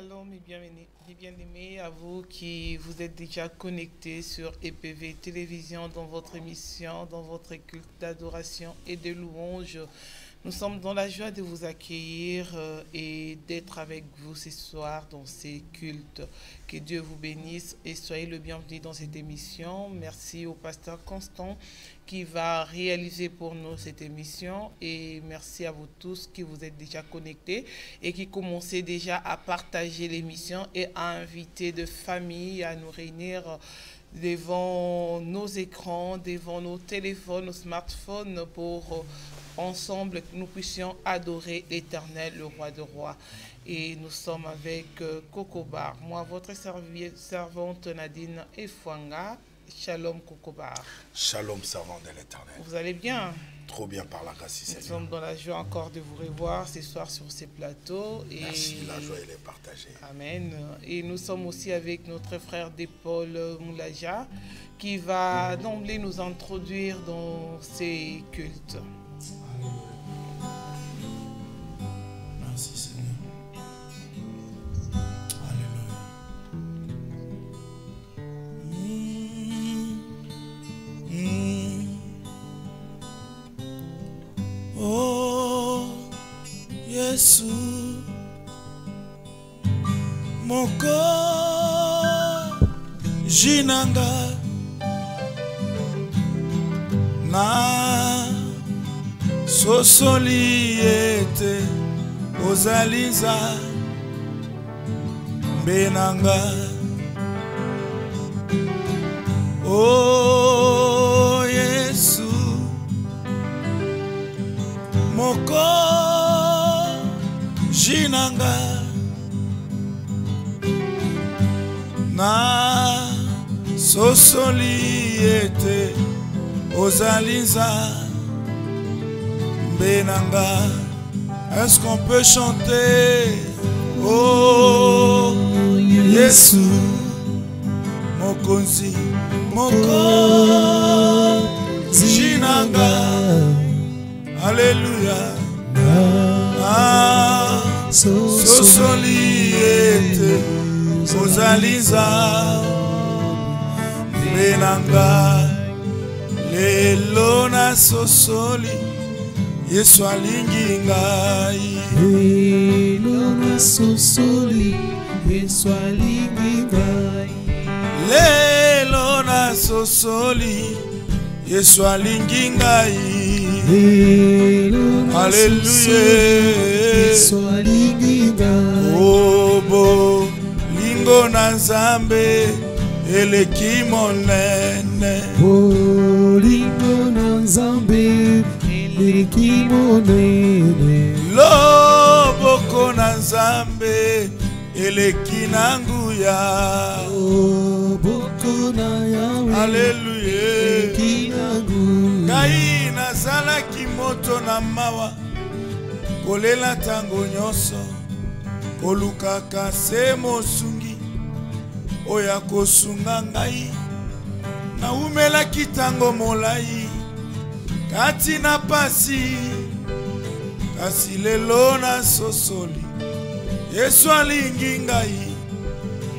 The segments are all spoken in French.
Shalom et bien-aimés à vous qui vous êtes déjà connectés sur EPV Télévision dans votre émission, dans votre culte d'adoration et de louange. Nous sommes dans la joie de vous accueillir et d'être avec vous ce soir dans ces cultes. Que Dieu vous bénisse et soyez le bienvenu dans cette émission. Merci au pasteur Constant qui va réaliser pour nous cette émission et merci à vous tous qui vous êtes déjà connectés et qui commencez déjà à partager l'émission et à inviter de familles à nous réunir devant nos écrans, devant nos téléphones, nos smartphones pour ensemble que nous puissions adorer l'Éternel, le Roi de Rois. Et nous sommes avec Kokobar, moi votre servante Nadine Efwanga. Shalom Kokobar. Shalom servant de l'Éternel. Vous allez bien? Trop bien par la grâce du Seigneur. Nous sommes dans la joie encore de vous revoir ce soir sur ces plateaux. Et merci, la joie elle est partagée. Amen. Et nous sommes aussi avec notre frère Paul Moulaja qui va d'emblée nous introduire dans ces cultes. Merci Seigneur. Oh, Yesu, moko jinanga na sosoli ete ozaliza benanga. Oh, Yesu, moko jinanga na sosoli ete ozaliza benanga. Est-ce qu'on peut chanter? Oh, Yesu, mokonzi, moko jinanga. Alléluia. Ah, sosoli ete ozaliza benanga. Lelo na sosoli Yesu alingi ngai. Lelo na sosoli Yesu alingi ngai. Lelo na sosoli Yesu alingi ngai. Alléluia. Yesu alingi ngai. Obo lingo na Nzambe eleki monene. Bolingo na Nzambe eleki monene. Loboko na Nzambe eleki na nguya. Loboko na Yawe Alléluia. eleki na nguya. Ngai nazalaki moto na mawa kolela tango nyonso kolukaka se mosungi oya kosunga ngai. Naumelaki tango molai kati na pasi, kasi lelo na sosoli Yesu alingi ngai.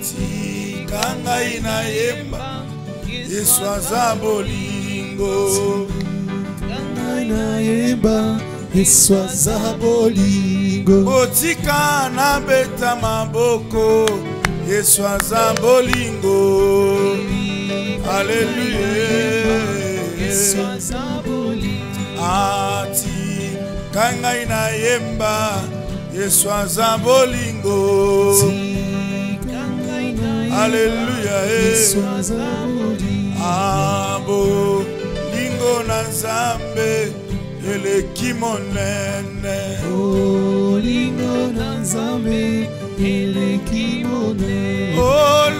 Tika ngai na yemba Yesu aza bolingo. Ngai na yemba Yesu aza bolingo. Botika na beta maboko Yesu aza bolingo. Alléluia. Yesu aza bolingo. Ati kangai na yemba Yesu aza bolingo. Alléluia. Yesu aza bolingo. Abo lingo na Nzambe eleki monene. Bolingo na Nzambe eleki monene.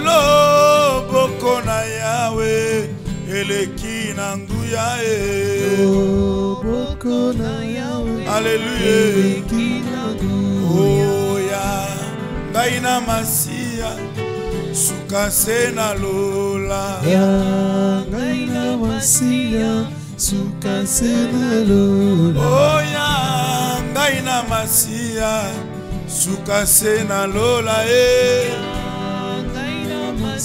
Loboko na Yawe eleki na nguya. Loboko na Yawe eleki na nguya. Oya ngai na masiya suka se na lola. Ya ngai na masiya suka se na lola. Oya ngai na masiya Sukase na lola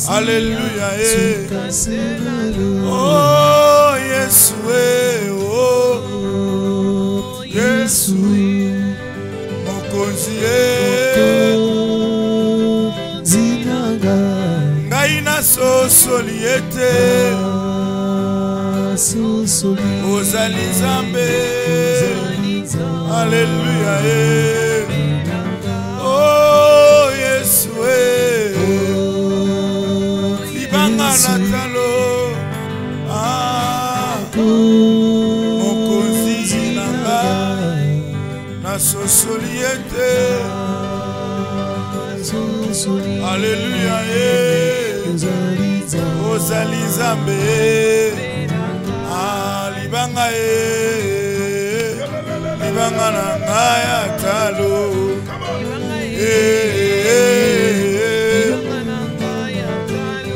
Alléluia Oh Yesu oh Yesu Mokonzi Ngai na sosoliete Ozali Nzambe Alléluia Oh Yesu Libanga natalo Mokonzi nanga na sosoliete Alléluia Ozali Nzambe Libanga Libanga nanga ya talo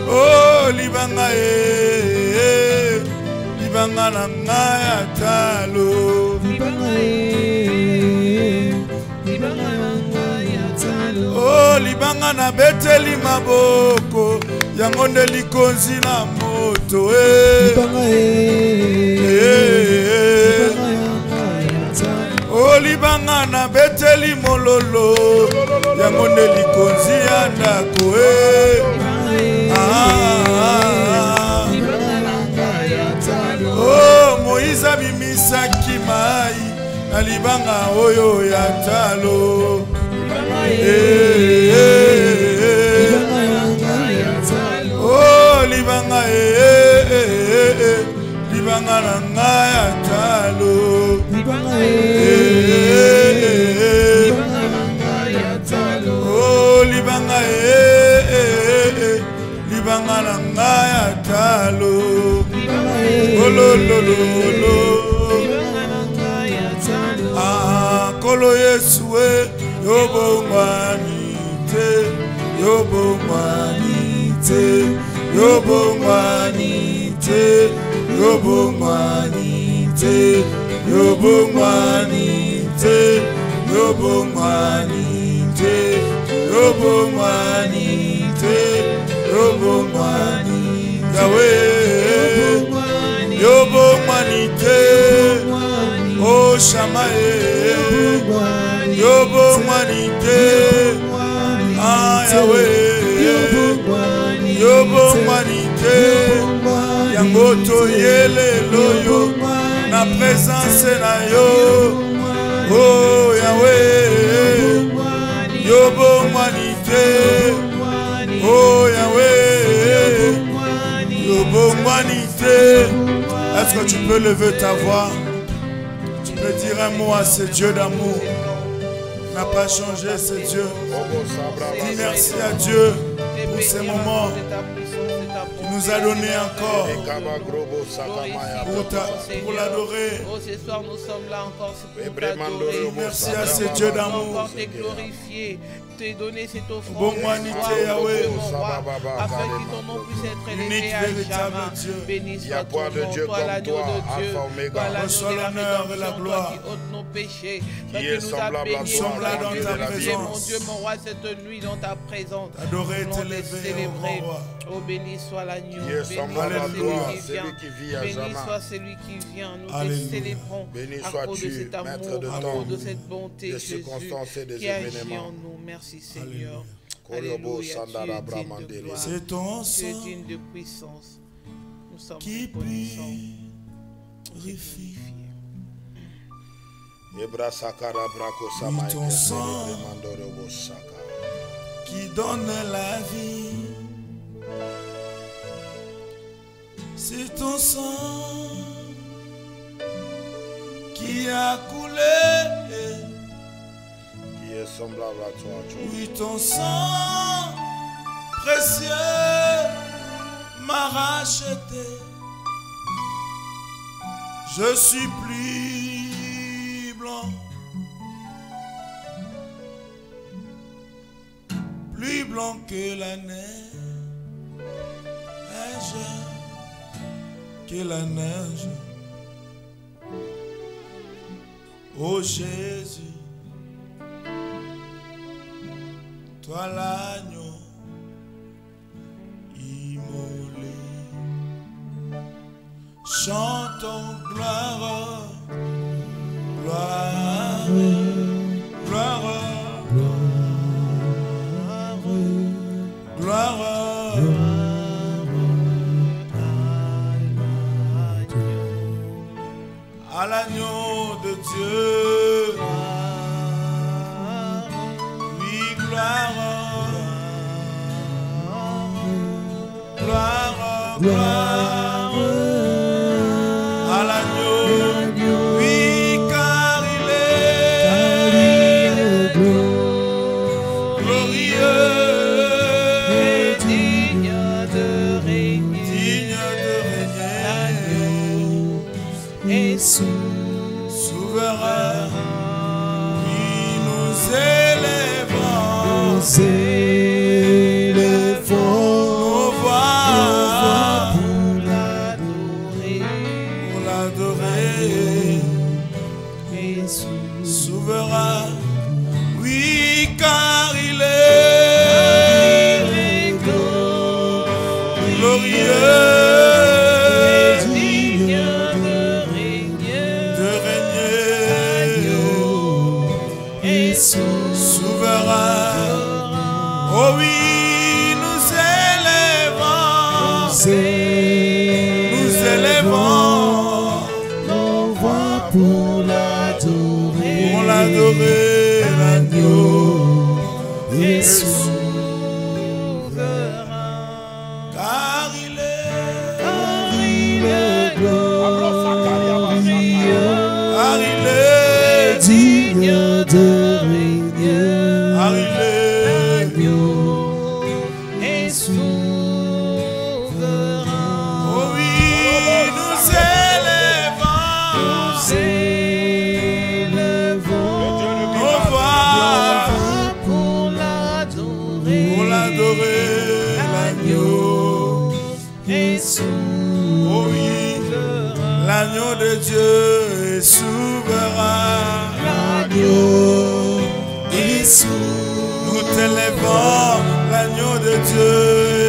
Oh libanga libanga nanga ya talo Oh libanga na beteli maboko yango nde likonzi na moto Oh libanga na beteli mololo yango nde likonzi ya ndako Oh Moïse abimisaki mai na libanga oyo ya talo Oh libanga libanga nanga ya talo Oh libanga libanga nanga ya talo Ololololo Kolo Yesu yobongwanite yobongwanite yobongwanite yobongwanite yobongwanite yobongwanite yobongwanite yobongwanite Yahweh yobongwanite Oh Shamae yobongwanite Yahweh yobongwanite yango toyele loyo na présence na yo Oh Yahweh yobongwanite Oh Yahweh yobongwanite Est-ce que tu peux lever ta voix? Tu peux dire un mot à ce Dieu d'amour. N'a pas changé ce Dieu. Dis merci à Dieu pour ces moments qu'il nous a donné encore pour l'adorer. Ce soir nous sommes là encore pour t'adorer. Merci à ce Dieu d'amour. Pour te glorifier, te donner cette offrande Bon humanité, Yahweh. afin que ton nom puisse être élevé Unique, à véritable jamais. Dieu. Béni Il y a soit point ton de nom, Dieu toi comme l'agneau toi, de Dieu, Alpha, Oméga. toi l'agneau Reçois de la l'honneur et la rédemption, gloire. toi qui ôtes nos péchés, toi Qui qui est nous as semblable à bénis, toi, Nous sommes là dans Dieu ta de la vie. mon présence. Dieu, mon roi, cette nuit dans ta présence. Adorer et Nous voulons te t'élever, célébrer. oh roi. Oh, béni soit l'agneau, Qui est béni semblable soit à celui toi, qui celui vient, qui vit à béni jamais. soit celui qui vient. Nous te Alléluia. célébrons Béni à cause de sois-tu, cet amour, maître de à temps, cause de cette bonté, des Jésus, circonstances et des qui agit événements. en nous. Merci Seigneur. Korobo Alléluia, tu Sandara es digne de Bramandere. gloire, C'est ton tu es sang digne de puissance. Nous sommes qui reconnaissants. purifie. Ebra Sakara Brako Sama Oui, ton sang. Ekesere Bremandorobo Saka. Qui donne la vie. C'est ton sang qui a coulé. Qui est semblable à toi, Dieu. Oui, ton sang précieux m'a racheté. Je suis plus blanc, plus blanc que la neige, que la neige. Oh Jésus, Toi l'agneau immolé, chantons gloire, gloire, gloire, gloire, à l'agneau de Dieu. Oui, gloire, gloire, gloire à l'agneau. Oui, car il est glorieux et digne de régner, et souverain. Oui, nous élevons nos voix pour l'adorer. Souverain, oui, car il est glorieux. Souverain, oh oui, nous élevons nos voix pour l'adorer, l'agneau est souverain, car il est glorieux, car il est digne de régner, car il est et souverain. Oh oui, nous élevons nos voix pour l'adorer, l'agneau et oh oui, l'agneau de Dieu est souverain. l'agneau est Nous t'élevons, l'agneau de Dieu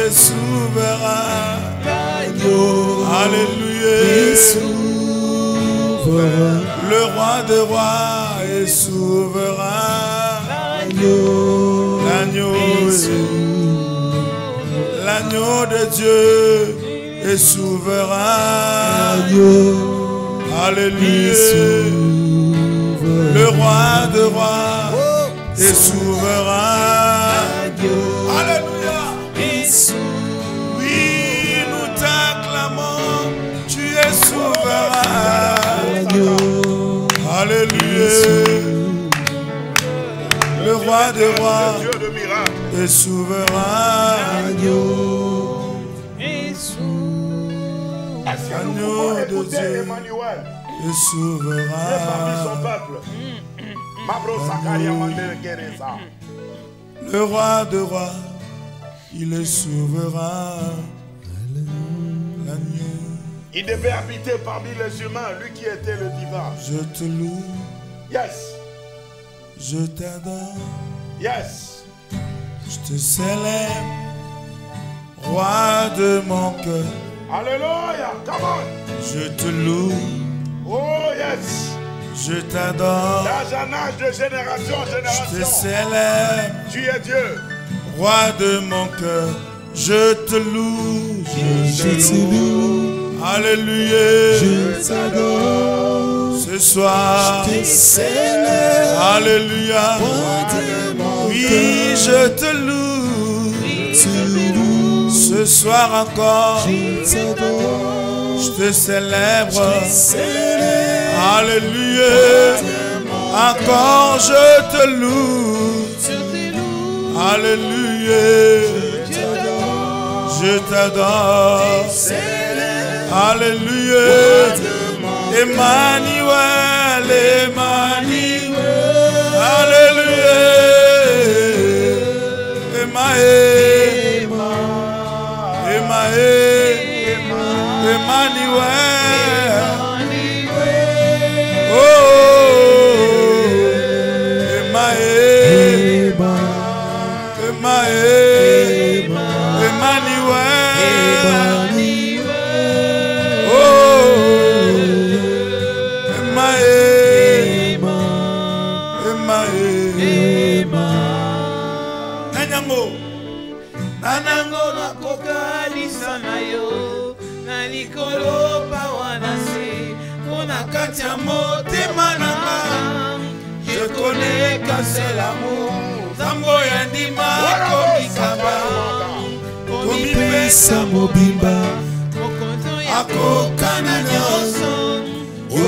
est souverain. Alléluia. Le roi de rois est souverain. L'agneau de Dieu est souverain. Alléluia. Le roi de rois est souverain. Alléluia. Oui, nous t'acclamons, tu es souverain. Alléluia. Le roi des rois est souverain. Agneau de Dieu est souverain. Le roi de rois, il est souverain. L'agneau. Il devait habiter parmi les humains, lui qui était le divin. Je te loue. Yes. Je t'adore. Yes. Je te célèbre, roi de mon cœur. Alléluia. Come on. Je te loue. Oh yes. Je t'adore. Dans un âge de génération en génération. Je te célèbre. Tu es Dieu. Roi de mon cœur. Je te loue. Je te loue. Alléluia. Je t'adore. Ce soir. Je te célèbre. Alléluia. Oui, je te loue. Ce soir encore. Je te célèbre. Alléluia. Encore je te loue. Alléluia. Je t'adore. Alléluia. Emmanuel, Emmanuel. Alléluia. Emmanuel. Emmanuel. Emmanuel. Oh, Emmanuel. Nanango nakokanisa na yo na likolo pawana se pona kati ya motema nanga. Je connais qu'un seul amour Zambo ya ndima komikaba komipesa mobimba akokana nyonso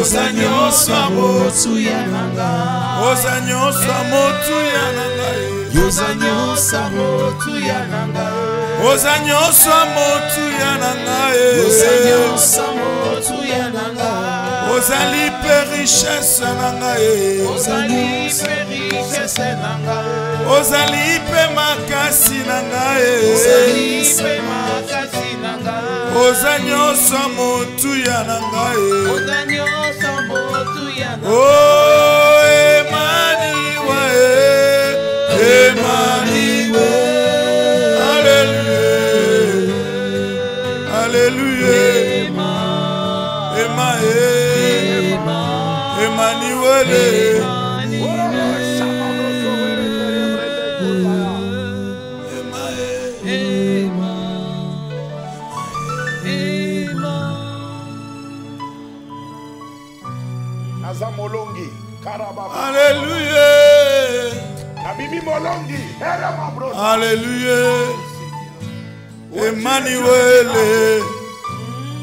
oza nyonso motu ya nanga. Oza nyonso motu ya nanga. Oza nyonso motu ya nanga. Oza nyonso motu ya nanga. Oza nyonso motu ya nanga. Ozali pe richesse nanga. Ozali pe richesse nanga. Ozali pe makasi nanga. Ozali pe makasi nanga. Oza nyonso motu ya nanga. Oza nyonso motu ya nanga. Oh Emmanuel, Emmanuel, Alléluia, Alléluia, Emmanuel, Emmanuel. Alléluia. Alléluia. Emmanuel.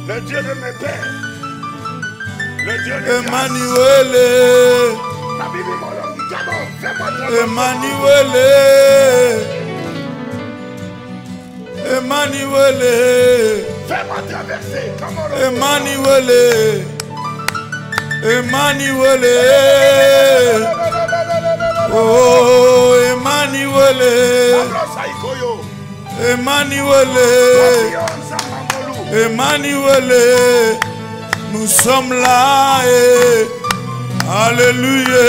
Le Dieu de mes pères. Le Dieu de Emmanuel. Emmanuel. Emmanuel. Fais-moi traverser. Emmanuel. Emmanuel. Oh Emmanuel. Emmanuel. Emmanuel. Nous sommes là. Alléluia.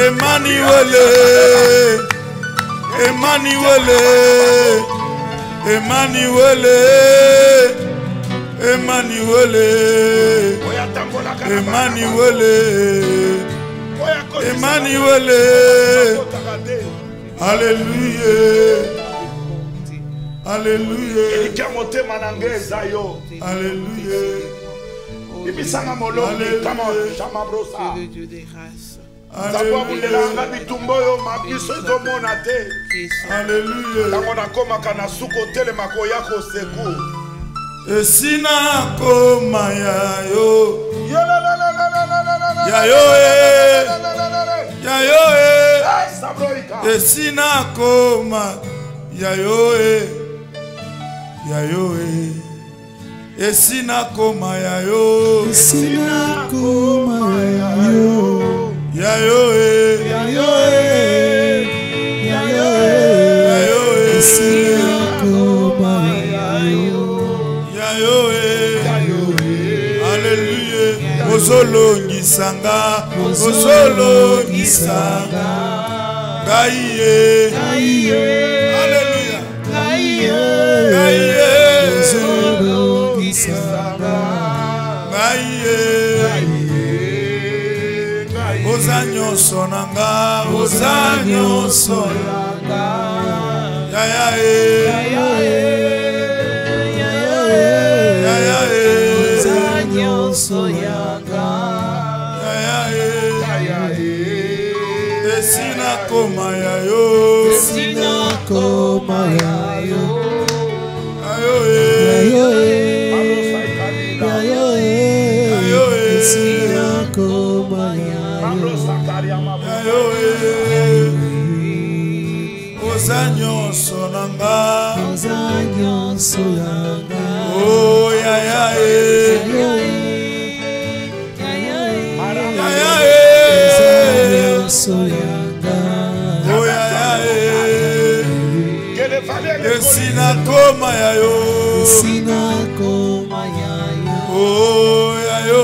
Emmanuel. Emmanuel. Emmanuel. Emmanuel. Emmanuel. Emmanuel. Alléluia. Alléluia. Alléluia. Le Dieu des races. Alléluia. Esina koma yayo. Yayo yayo esina koma yayo yayo esina koma yayo. esina koma yayo Yayo yayo yayo esina koma yayo Alléluia. Ozolongi sanga, ozolongi sanga. Gaïe, Alléluia. Gaïe, ozolongi sanga. Gaïe, ozanyo sonanga, ozanyo sonanga. Yayae. Soyanga esina koma yayo esina koma yayo ayo esina koma yayo ozanyo sonanga oh yayae esina koma yayo esina koma yayo oh yayo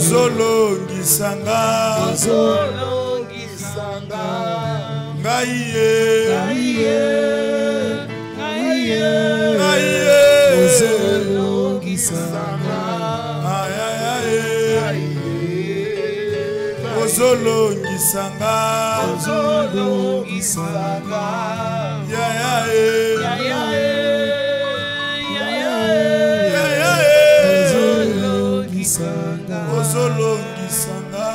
ozolongisanga ngaiye ozolongisanga ozolongisanga ozolongisanga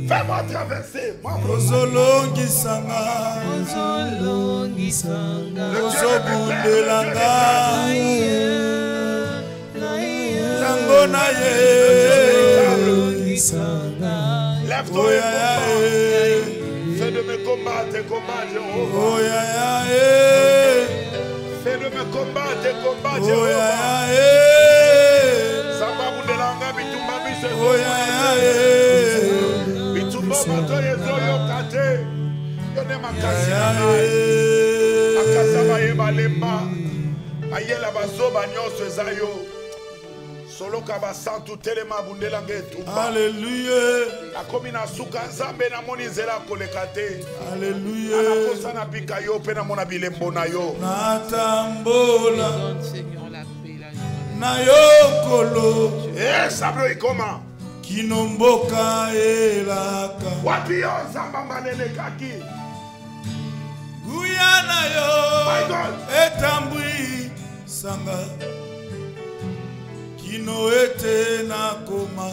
Fais-moi traverser. ozolongisanga ozobundelanga yango na ye Lève-toi et combat. Fais de mes combats tes combats, Jéhovah. oh ya ya Fais de mes combats tes combats, oh ya Jéhovah. ya Sababu de langa bitumba bise. oh ya ya Bitumba mato yezo yo kate. Yone makasi na ya akasaba ye balemba. Ayela bazoba nyonso ezayo. Solo kaba santu telema bundela ngetu. Alléluia. Akomi na suka nzambe na moni zela kolekate. Alléluia. Anakosa na bika yo pe na mona bilembo na yo. Natambola Seigneur, la paix, la joie. na yokolo Eh, sablo ikoma. kinomboka elaka Wapi yo nzamba manene kaki. guya na yo My God. etambwi sanga kino ete nakoma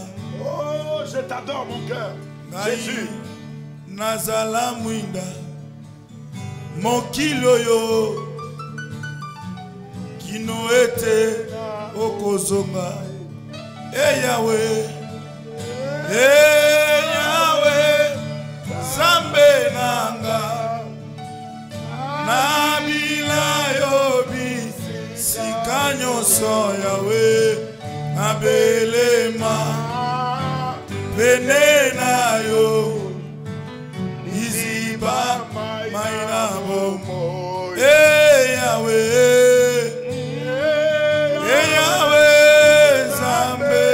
Oh, je t'adore mon cœur. Jésus. nazala mwinda mokili oyo kino ete okozonga eyawe zambe nanga nabila yobi sika nyonso yawe nabelema pene na yo iziba maina bomo eyawe zambe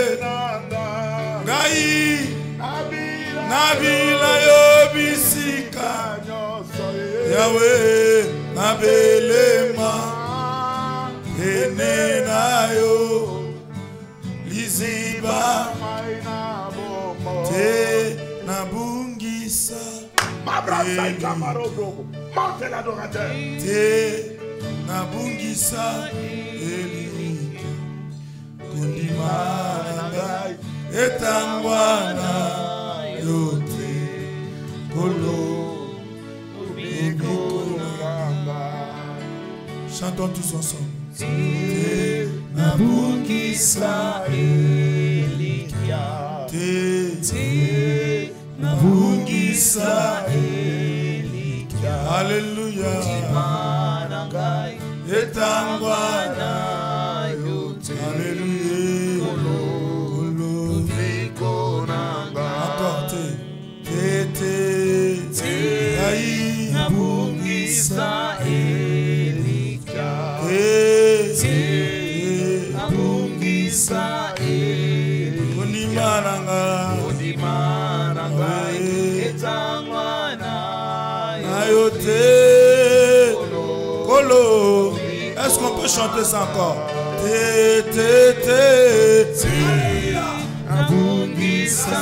ngai nabila yo bisika yawe nabelema pene na yo liziba te nabungisa M'abraça et camarobo. Monte l'adorateur. te nabungisa eli kondima na ngai etangwana yote kolo chantons tous ensemble te nabungisa elikia te nabungisa elikia Alléluia etangwana yote Alléluia encore te ai nabungisa elikia nabungisa elikia Kolo. Est-ce qu'on peut chanter ça encore? Abungisa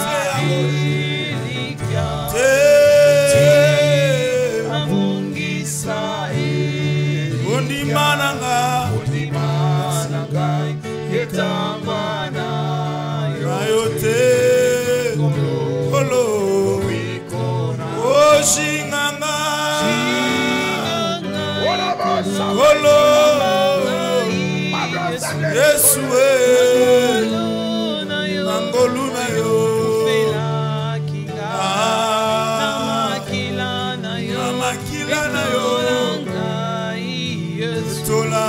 Ondimananga Rayote Kolo Oshinganga Kolo Yesu Nangolu na yo Namakila na yo Tola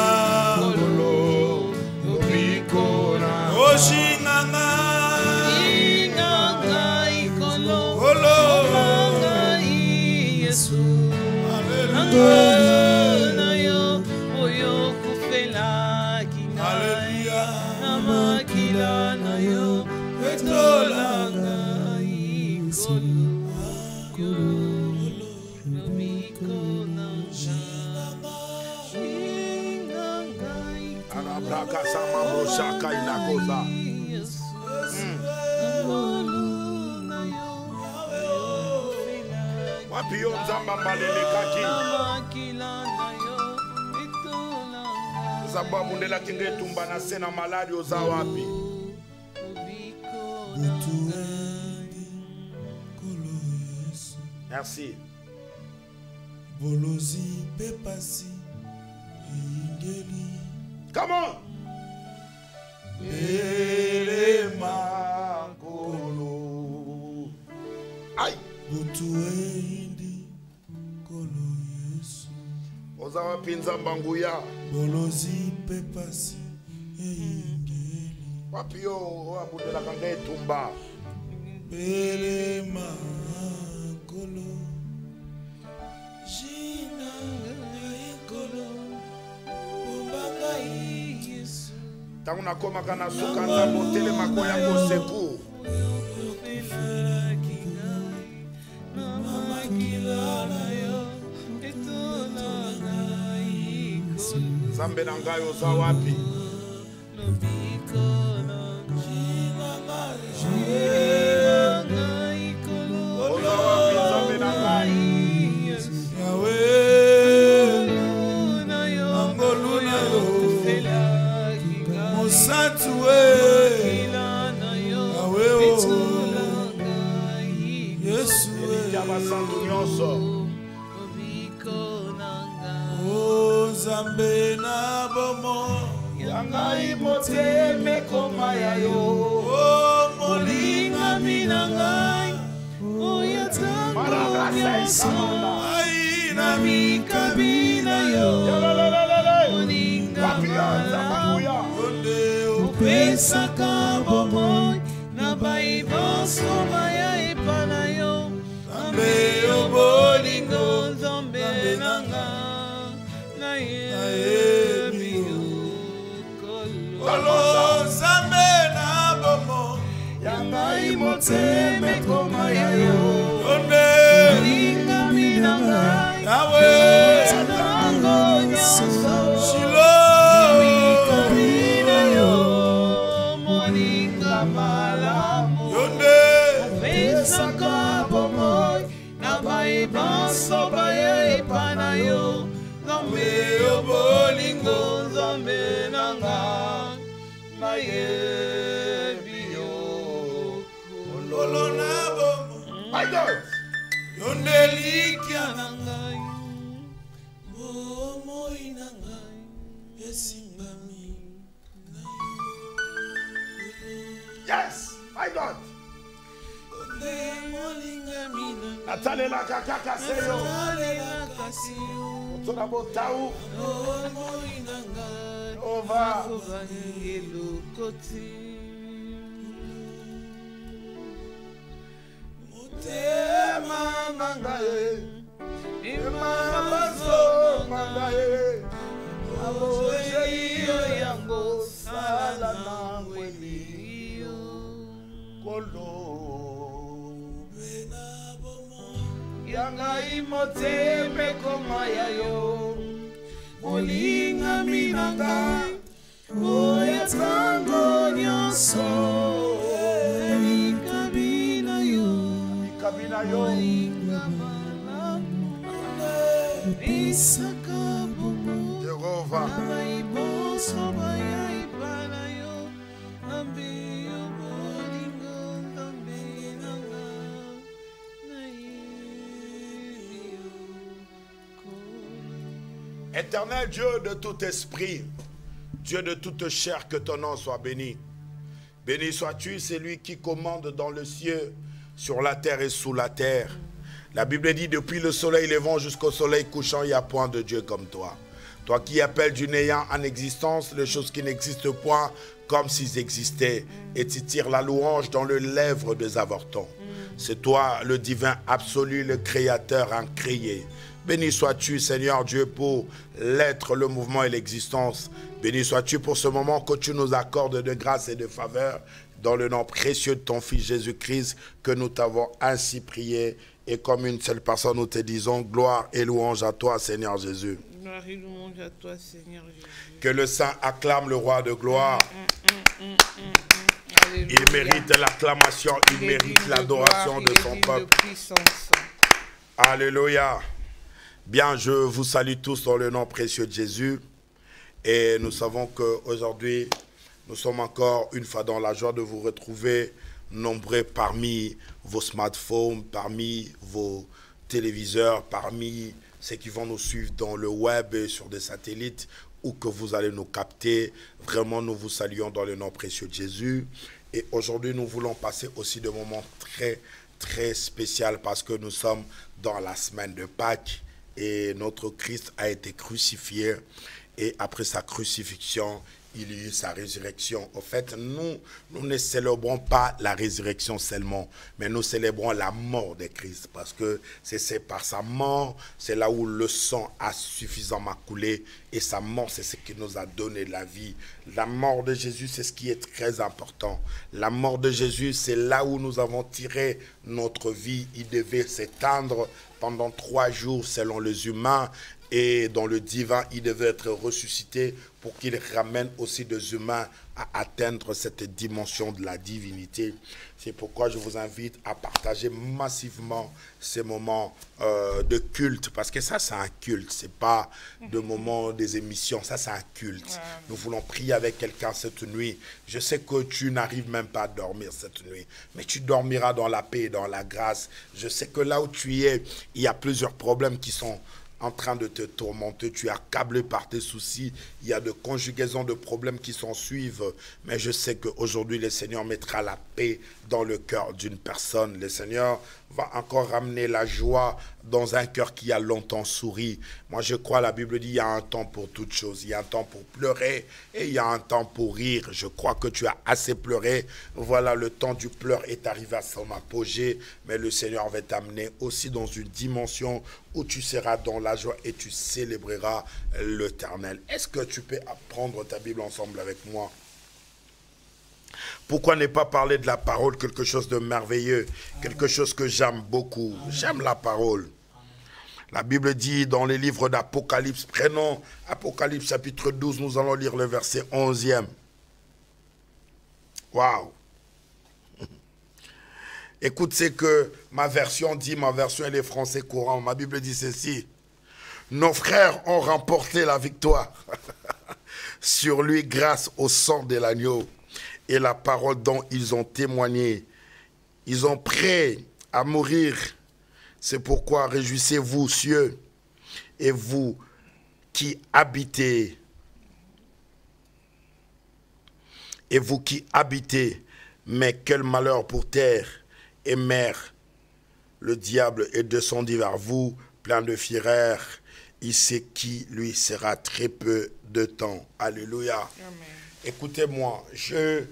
Oshinganga Kolo Yesu Alléluia Wapiyo nzamba mbalele kaki. Zamba mundela kinge tumba na sena maladi oza wapi. Merci. Bolozi pepasi ingeli. Come on. Belema kolo. Aïe. Butu indi kolo Yesu. Oza wapi nzamba nguya. Bolozi pepasi ingeli. Wapiyo wabundela kinge tumba. Belema kolo. Jina ekolo. Bombanga Yesu. Tangu nakoma kana suka nzambo tele makoya ko secours. Zambe na ngai oza wapi? Oza wapi zambe na ngai? Yahweh, angolu na yo, Mosatu Yahweh, Yesu Yabasantu nyonso. O Zambe na bomo, Yangai moteme koma ya yo. O molinga minangai, O yatango nyonso, ai na mikabina yo, molinga Wapiyo onde opesaka bomo, na baiboso maya epana yo, Zambe yo bolingo, Zambe nanga, na yebi yo kolo. Zambe na bomo, Yangai moteme koma ya yo. onde Molinga minanga, Yahweh, yatango nyonso, Shiloh, mikabina yo, molinga malamu, yonde pesaka bomoi, na baiboso baya epana yo, Zambe yo bolingo, Zambe nanga, na yebi yo kolo na bomo, My God. yonde likia na ngai. bomo inangai esimbami na Yes. My God. yonde molinga mina Natalela kakaka seyo. alela kasi Tona botau. bomo inangai Ova. motema Mangaye. Imamazo mangaye. Aboje iyo yango sala na mweliyo. Kolo. bena bomo Yangai moteme koma ya yo. molinga minanga oya tango nyonso mikabina yo Kabina yo. bisaka bomo Jehovah. baiboso baya ipana yo Zambe yo bolingo Zambe nanga na yebi yo kolo. Éternel Dieu de tout esprit, Dieu de toute chair, que ton nom soit béni. Béni sois-tu, c'est lui qui commande dans le ciel, sur la terre et sous la terre. La Bible dit, depuis le soleil levant jusqu'au soleil couchant, il n'y a point de Dieu comme toi. Toi qui appelles du néant en existence les choses qui n'existent point comme s'ils existaient, et tu tires la louange dans le lèvre des avortons. C'est toi, le divin absolu, le créateur incréé. Béni sois-tu, Seigneur Dieu, pour l'être, le mouvement et l'existence. Béni sois-tu pour ce moment que tu nous accordes de grâce et de faveur. Dans le nom précieux de ton Fils Jésus-Christ, que nous t'avons ainsi prié. Et comme une seule personne, nous te disons gloire et louange à toi, Seigneur Jésus. Gloire et louange à toi, Seigneur Jésus. Que le saint acclame le roi de gloire. Alléluia. Il mérite l'acclamation, il mérite l'adoration de son peuple. Alléluia. Bien, je vous salue tous dans le nom précieux de Jésus. Et nous savons qu'aujourd'hui, nous sommes encore une fois dans la joie de vous retrouver nombreux parmi vos smartphones, parmi vos téléviseurs, parmi ceux qui vont nous suivre dans le web et sur des satellites, ou que vous allez nous capter. Vraiment, nous vous saluons dans le nom précieux de Jésus. Et aujourd'hui, nous voulons passer aussi des moments très, très spéciaux parce que nous sommes dans la semaine de Pâques et notre Christ a été crucifié. Et après sa crucifixion, il y a eu sa résurrection. En fait, nous ne célébrons pas la résurrection seulement, mais nous célébrons la mort de Christ. Parce que c'est par sa mort, c'est là où le sang a suffisamment coulé. Et sa mort, c'est ce qui nous a donné la vie. La mort de Jésus, c'est ce qui est très important. La mort de Jésus, c'est là où nous avons tiré notre vie. Il devait s'éteindre pendant 3 jours selon les humains. Et dans le divin, il devait être ressuscité pour qu'il ramène aussi des humains à atteindre cette dimension de la divinité. C'est pourquoi je vous invite à partager massivement ces moments de culte. Parce que ça, c'est un culte. Ce n'est pas de moments des émissions. Ça, c'est un culte. Nous voulons prier avec quelqu'un cette nuit. Je sais que tu n'arrives même pas à dormir cette nuit. Mais tu dormiras dans la paix et dans la grâce. Je sais que là où tu es, il y a plusieurs problèmes qui sont en train de te tourmenter, tu es accablé par tes soucis, il y a de conjugaisons de problèmes qui s'en suivent, mais je sais qu'aujourd'hui le Seigneur mettra la paix dans le cœur d'une personne. Le Seigneur va encore ramener la joie dans un cœur qui a longtemps souri. Moi je crois, la Bible dit, il y a un temps pour toutes choses, il y a un temps pour pleurer et il y a un temps pour rire. Je crois que tu as assez pleuré, voilà, le temps du pleur est arrivé à son apogée, mais le Seigneur va t'amener aussi dans une dimension où tu seras dans la joie et tu célébreras l'Éternel. Est-ce que tu peux apprendre ta Bible ensemble avec moi? Pourquoi ne pas parler de la parole, quelque chose de merveilleux, quelque chose que j'aime beaucoup? J'aime la parole. La Bible dit dans les livres d'Apocalypse, prenons Apocalypse chapitre 12, nous allons lire le verset 11e. Waouh! Écoute ce que ma version dit, ma version elle est français courant. Ma Bible dit ceci: nos frères ont remporté la victoire sur lui grâce au sang de l'agneau et la parole dont ils ont témoigné. Ils ont prêt à mourir. C'est pourquoi réjouissez-vous, cieux, et vous qui habitez. Et vous qui habitez, mais quel malheur pour terre et mer. Le diable est descendu vers vous, plein de fureur. Il sait qui lui sera très peu de temps. Alléluia. Amen. Écoutez-moi, j'ai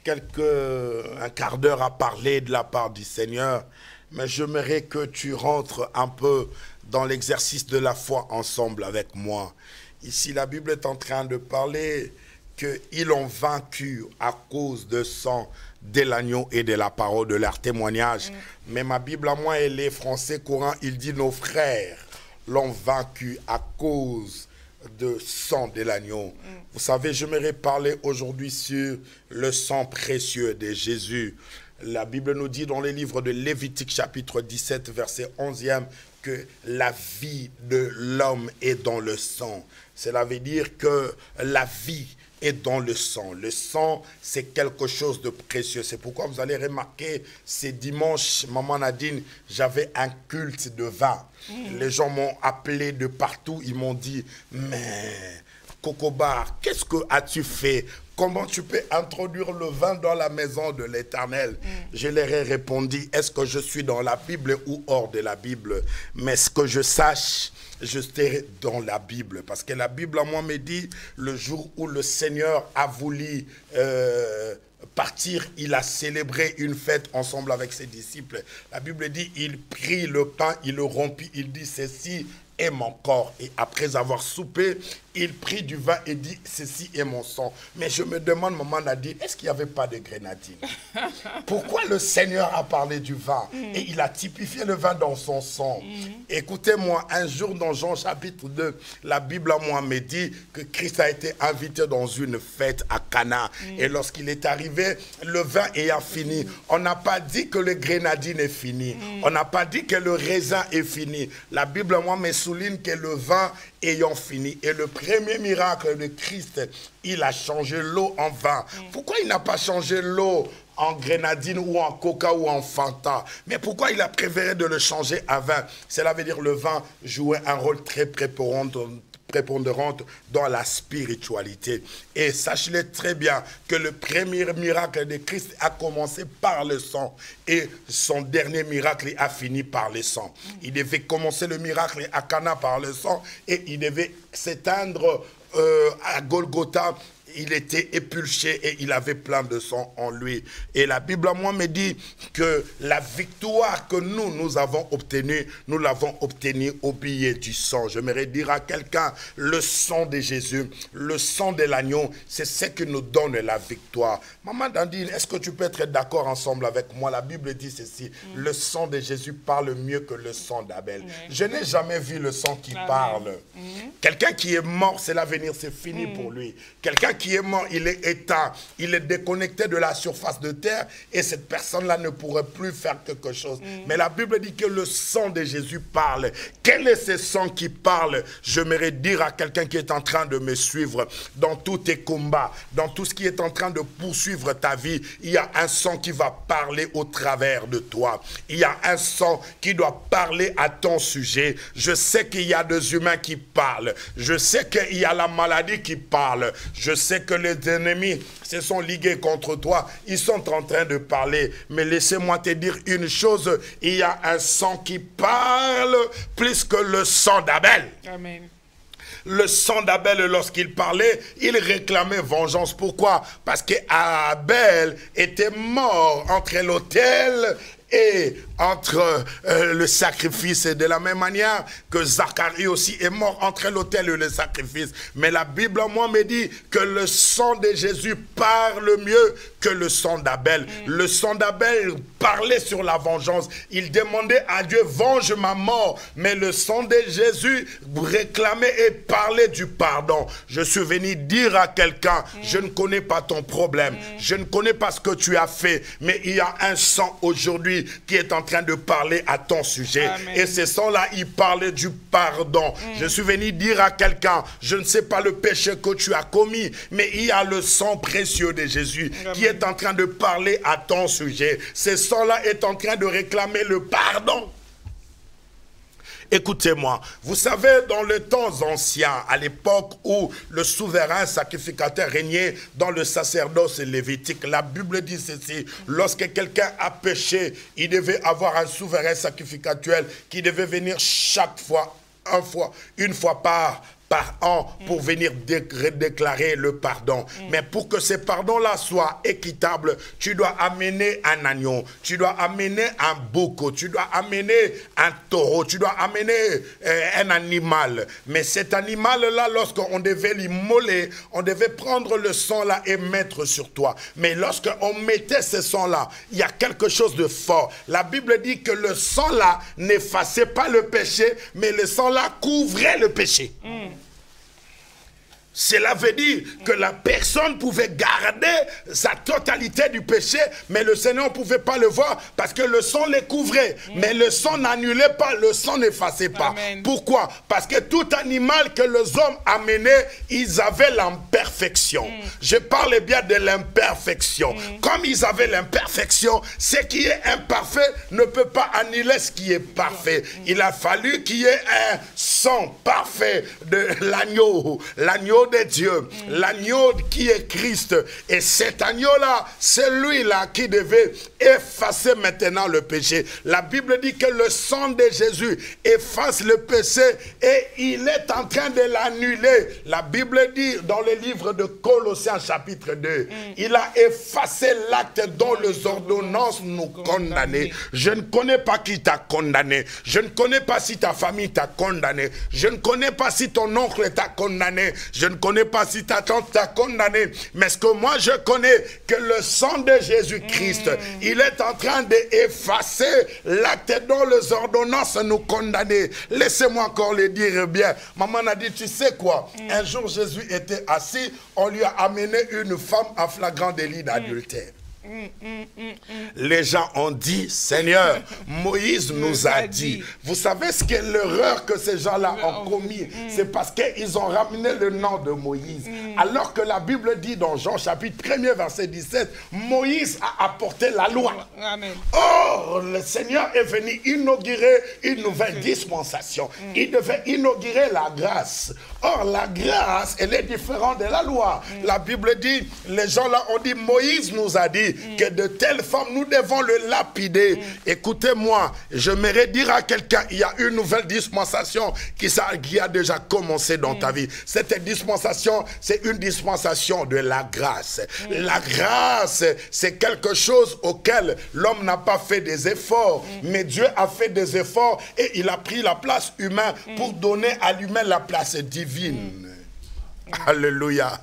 un quart d'heure à parler de la part du Seigneur, mais j'aimerais que tu rentres un peu dans l'exercice de la foi ensemble avec moi. Ici, la Bible est en train de parler qu'ils ont vaincu à cause de sang de l'agneau et de la parole de leur témoignage. Mais ma Bible à moi, elle est français courant, il dit nos frères l'ont vaincu à cause de sang de l'agneau. Vous savez, j'aimerais parler aujourd'hui sur le sang précieux de Jésus. La Bible nous dit dans les livres de Lévitique chapitre 17 verset 11e que la vie de l'homme est dans le sang. Cela veut dire que la vie est dans le sang. Le sang, c'est quelque chose de précieux. C'est pourquoi vous allez remarquer, ces dimanches, Maman Nadine, j'avais un culte de vin. Les gens m'ont appelé de partout. Ils m'ont dit, mais Kokobar, qu'est-ce que as-tu fait? Comment tu peux introduire le vin dans la maison de l'Éternel? Je leur ai répondu, est-ce que je suis dans la Bible ou hors de la Bible? Mais ce que je sache, je serai dans la Bible. Parce que la Bible, à moi, me dit, le jour où le Seigneur a voulu partir, il a célébré une fête ensemble avec ses disciples. La Bible dit, il prit le pain, il le rompit, il dit, ceci est mon corps. Et après avoir soupé, il prit du vin et dit, ceci est mon sang. Mais je me demande, maman a dit, est-ce qu'il n'y avait pas de grenadine? Pourquoi le Seigneur a parlé du vin? Et il a typifié le vin dans son sang. Écoutez-moi, un jour dans Jean chapitre 2, la Bible à moi me dit que Christ a été invité dans une fête à Cana. Et lorsqu'il est arrivé, le vin ayant fini, on n'a pas dit que le grenadine est fini. On n'a pas dit que le raisin est fini. La Bible à moi me souligne que le vin ayant fini. Et le premier miracle de Christ, il a changé l'eau en vin. Pourquoi il n'a pas changé l'eau en grenadine ou en coca ou en Fanta? Mais pourquoi il a préféré de le changer à vin? Cela veut dire que le vin jouait un rôle très prépondérante dans la spiritualité. Et sachez-le très bien que le premier miracle de Christ a commencé par le sang et son dernier miracle a fini par le sang. Il devait commencer le miracle à Cana par le sang et il devait s'éteindre à Golgotha. Il était épulché et il avait plein de sang en lui. Et la Bible à moi me dit que la victoire que nous avons obtenue, nous l'avons obtenue au billet du sang. J'aimerais dire à quelqu'un, le sang de Jésus, le sang de l'agneau, c'est ce qui nous donne la victoire. Maman Dandine, est-ce que tu peux être d'accord ensemble avec moi? La Bible dit ceci, le sang de Jésus parle mieux que le sang d'Abel. Je n'ai jamais vu le sang qui parle. Quelqu'un qui est mort, c'est l'avenir, c'est fini pour lui. Quelqu'un qui est mort, il est éteint, il est déconnecté de la surface de terre et cette personne-là ne pourrait plus faire quelque chose. Mais la Bible dit que le sang de Jésus parle. Quel est ce sang qui parle? J'aimerais dire à quelqu'un qui est en train de me suivre dans tous tes combats, dans tout ce qui est en train de poursuivre ta vie, il y a un sang qui va parler au travers de toi. Il y a un sang qui doit parler à ton sujet. Je sais qu'il y a des humains qui parlent. Je sais qu'il y a la maladie qui parle. Je sais que les ennemis se sont ligués contre toi. Ils sont en train de parler. Mais laissez-moi te dire une chose. Il y a un sang qui parle plus que le sang d'Abel. Amen. Le sang d'Abel, lorsqu'il parlait, il réclamait vengeance. Pourquoi? Parce qu'Abel était mort entre l'autel et entre le sacrifice, et de la même manière que Zacharie aussi est mort entre l'autel et le sacrifice. Mais la Bible en moi me dit que le sang de Jésus parle mieux que le sang d'Abel. Le sang d'Abel parlait sur la vengeance. Il demandait à Dieu, venge ma mort. Mais le sang de Jésus réclamait et parlait du pardon. Je suis venu dire à quelqu'un, je ne connais pas ton problème. Je ne connais pas ce que tu as fait. Mais il y a un sang aujourd'hui qui est en train de parler à ton sujet. Amen. Et ce sang-là, il parlait du pardon. Je suis venu dire à quelqu'un, je ne sais pas le péché que tu as commis, mais il y a le sang précieux de Jésus qui est en train de parler à ton sujet. Ce sang-là est en train de réclamer le pardon. Écoutez-moi, vous savez, dans les temps anciens, à l'époque où le souverain sacrificateur régnait dans le sacerdoce lévitique, la Bible dit ceci, lorsque quelqu'un a péché, il devait avoir un souverain sacrificateur qui devait venir chaque fois, une fois par an pour venir déclarer le pardon. Mais pour que ce pardon-là soit équitable, tu dois amener un agneau, tu dois amener un bouc, tu dois amener un taureau, tu dois amener un animal. Mais cet animal-là, lorsqu'on devait l'immoler, on devait prendre le sang-là et mettre sur toi. Mais lorsqu'on mettait ce sang-là, il y a quelque chose de fort. La Bible dit que le sang-là n'effaçait pas le péché, mais le sang-là couvrait le péché. Cela veut dire que la personne pouvait garder sa totalité du péché, mais le Seigneur ne pouvait pas le voir parce que le sang les couvrait. Mais le sang n'annulait pas, le sang n'effaçait pas. Amen. Pourquoi? Parce que tout animal que les hommes amenaient, ils avaient l'imperfection. Je parle bien de l'imperfection. Comme ils avaient l'imperfection, ce qui est imparfait ne peut pas annuler ce qui est parfait. Il a fallu qu'il y ait un sang parfait de l'agneau, l'agneau de Dieu, l'agneau qui est Christ. Et cet agneau-là, c'est lui-là qui devait effacer maintenant le péché. La Bible dit que le sang de Jésus efface le péché et il est en train de l'annuler. La Bible dit dans le livre livre de Colossiens chapitre 2, il a effacé l'acte dont les ordonnances nous condamnaient. Je ne connais pas qui t'a condamné. Je ne connais pas si ta famille t'a condamné. Je ne connais pas si ton oncle t'a condamné. Je ne connais pas si ta tante t'a condamné. Mais ce que moi je connais, que le sang de Jésus-Christ, il est en train d'effacer l'acte dont les ordonnances nous condamnaient. Laissez-moi encore le dire bien. Maman a dit, tu sais quoi? Un jour Jésus était assis, on lui a amené une femme à flagrant délit d'adultère. Les gens ont dit, Seigneur, Moïse nous a dit. Vous savez ce qu'est l'erreur que ces gens-là ont commis? C'est parce qu'ils ont ramené le nom de Moïse. Alors que la Bible dit dans Jean chapitre 1er verset 17, Moïse a apporté la loi. Amen. Or, le Seigneur est venu inaugurer une nouvelle dispensation. Il devait inaugurer la grâce. Or, la grâce, elle est différente de la loi. La Bible dit, les gens là ont dit, Moïse nous a dit que de telles femmes, nous devons le lapider. Écoutez-moi, je m'aimerais dire à quelqu'un, il y a une nouvelle dispensation qui a déjà commencé dans ta vie. Cette dispensation, c'est une dispensation de la grâce. La grâce, c'est quelque chose auquel l'homme n'a pas fait des efforts, mais Dieu a fait des efforts et il a pris la place humaine pour donner à l'humain la place divine. Alléluia.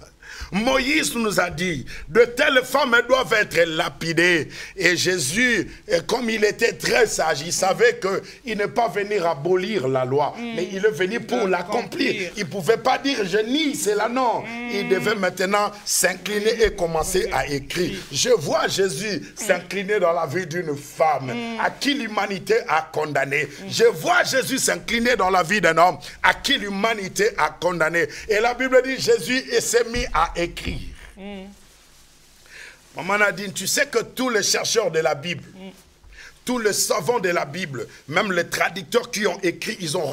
Moïse nous a dit, de telles femmes doivent être lapidées. Et Jésus, comme il était très sage, il savait qu'il n'est pas venu abolir la loi, mais il est venu pour l'accomplir. Il ne pouvait pas dire, je nie, c'est là, non. Il devait maintenant s'incliner et commencer à écrire. Je vois Jésus s'incliner dans la vie d'une femme à qui l'humanité a condamné. Je vois Jésus s'incliner dans la vie d'un homme à qui l'humanité a condamné. Et la Bible dit, Jésus s'est mis à écrire. Maman Nadine, tu sais que tous les chercheurs de la Bible, tous les savants de la Bible, même les traducteurs qui ont écrit, ils ont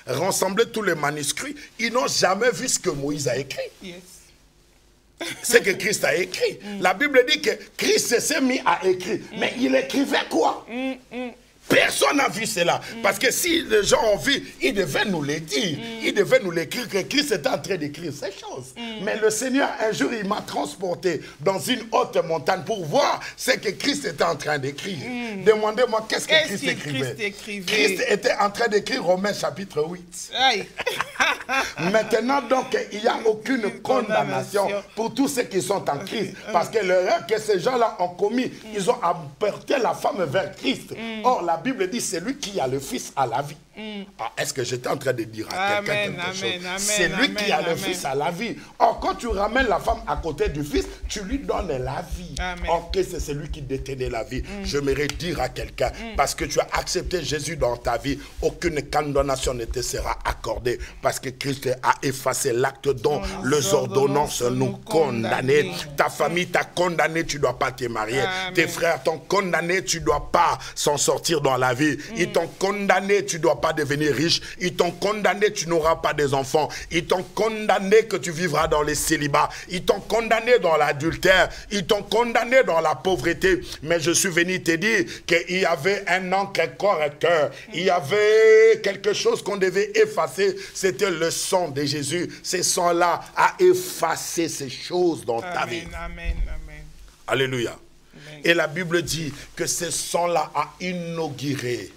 rassemblé tous les manuscrits, ils n'ont jamais vu ce que Moïse a écrit. Yes. C'est que Christ a écrit. La Bible dit que Christ s'est mis à écrire. Mais il écrivait quoi? Personne n'a vu cela. Parce que si les gens ont vu, ils devaient nous le dire. Ils devaient nous l'écrire, que Christ était en train d'écrire ces choses. Mais le Seigneur, un jour, il m'a transporté dans une haute montagne pour voir ce que Christ était en train d'écrire. Demandez-moi, qu'est-ce que Christ écrivait? Christ était en train d'écrire Romains chapitre 8. Aïe. Maintenant, donc, il n'y a aucune condamnation pour tous ceux qui sont en Christ. Parce que l'erreur que ces gens-là ont commis, ils ont apporté la femme vers Christ. Or, la Bible dit, c'est lui qui a le Fils à la vie. Est-ce que j'étais en train de dire à quelqu'un quelque chose? C'est lui qui a le Fils à la vie. Or, quand tu ramènes la femme à côté du Fils, tu lui donnes la vie. Or, que c'est celui qui détenait la vie. Je m'aimerais dire à quelqu'un, parce que tu as accepté Jésus dans ta vie, aucune condamnation ne te sera accordée. Parce que Christ a effacé l'acte dont les ordonnances nous condamnaient. Ta famille t'a condamné, tu ne dois pas te marier. Tes frères t'ont condamné, tu ne dois pas s'en sortir dans la vie. Ils t'ont condamné, tu ne dois pas devenir riche. Ils t'ont condamné, tu n'auras pas des enfants. Ils t'ont condamné que tu vivras dans les célibats. Ils t'ont condamné dans l'adultère. Ils t'ont condamné dans la pauvreté. Mais je suis venu te dire qu'il y avait un encre correcteur. Il y avait quelque chose qu'on devait effacer. C'était le sang de Jésus. Ce sang-là a effacé ces choses dans ta vie. Amen, amen. Alléluia. Et la Bible dit que ce sang-là a inauguré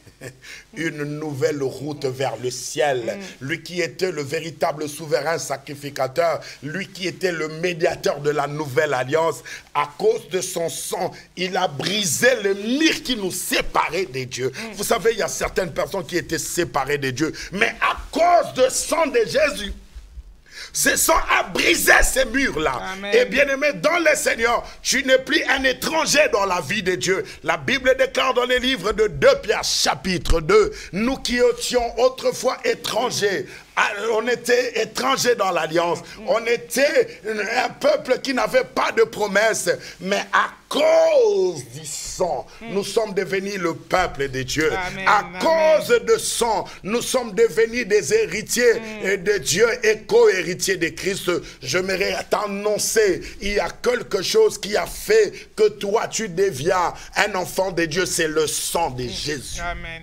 une nouvelle route vers le ciel. Lui qui était le véritable souverain sacrificateur, lui qui était le médiateur de la nouvelle alliance, à cause de son sang, il a brisé le mur qui nous séparait de Dieu. Vous savez, il y a certaines personnes qui étaient séparées de Dieu, mais à cause du sang de Jésus, ce sang a brisé ces murs-là. Et bien aimé, dans le Seigneur, tu n'es plus un étranger dans la vie de Dieu. La Bible déclare dans les livres de 2 Pierre chapitre 2, nous qui étions autrefois étrangers, on était étrangers dans l'alliance. On était un peuple qui n'avait pas de promesse. Mais à cause du sang, nous sommes devenus le peuple de Dieu. À cause de sang, nous sommes devenus des héritiers de Dieu et co-héritiers de Christ. J'aimerais t'annoncer, il y a quelque chose qui a fait que toi tu deviens un enfant de Dieu. C'est le sang de Jésus. Amen.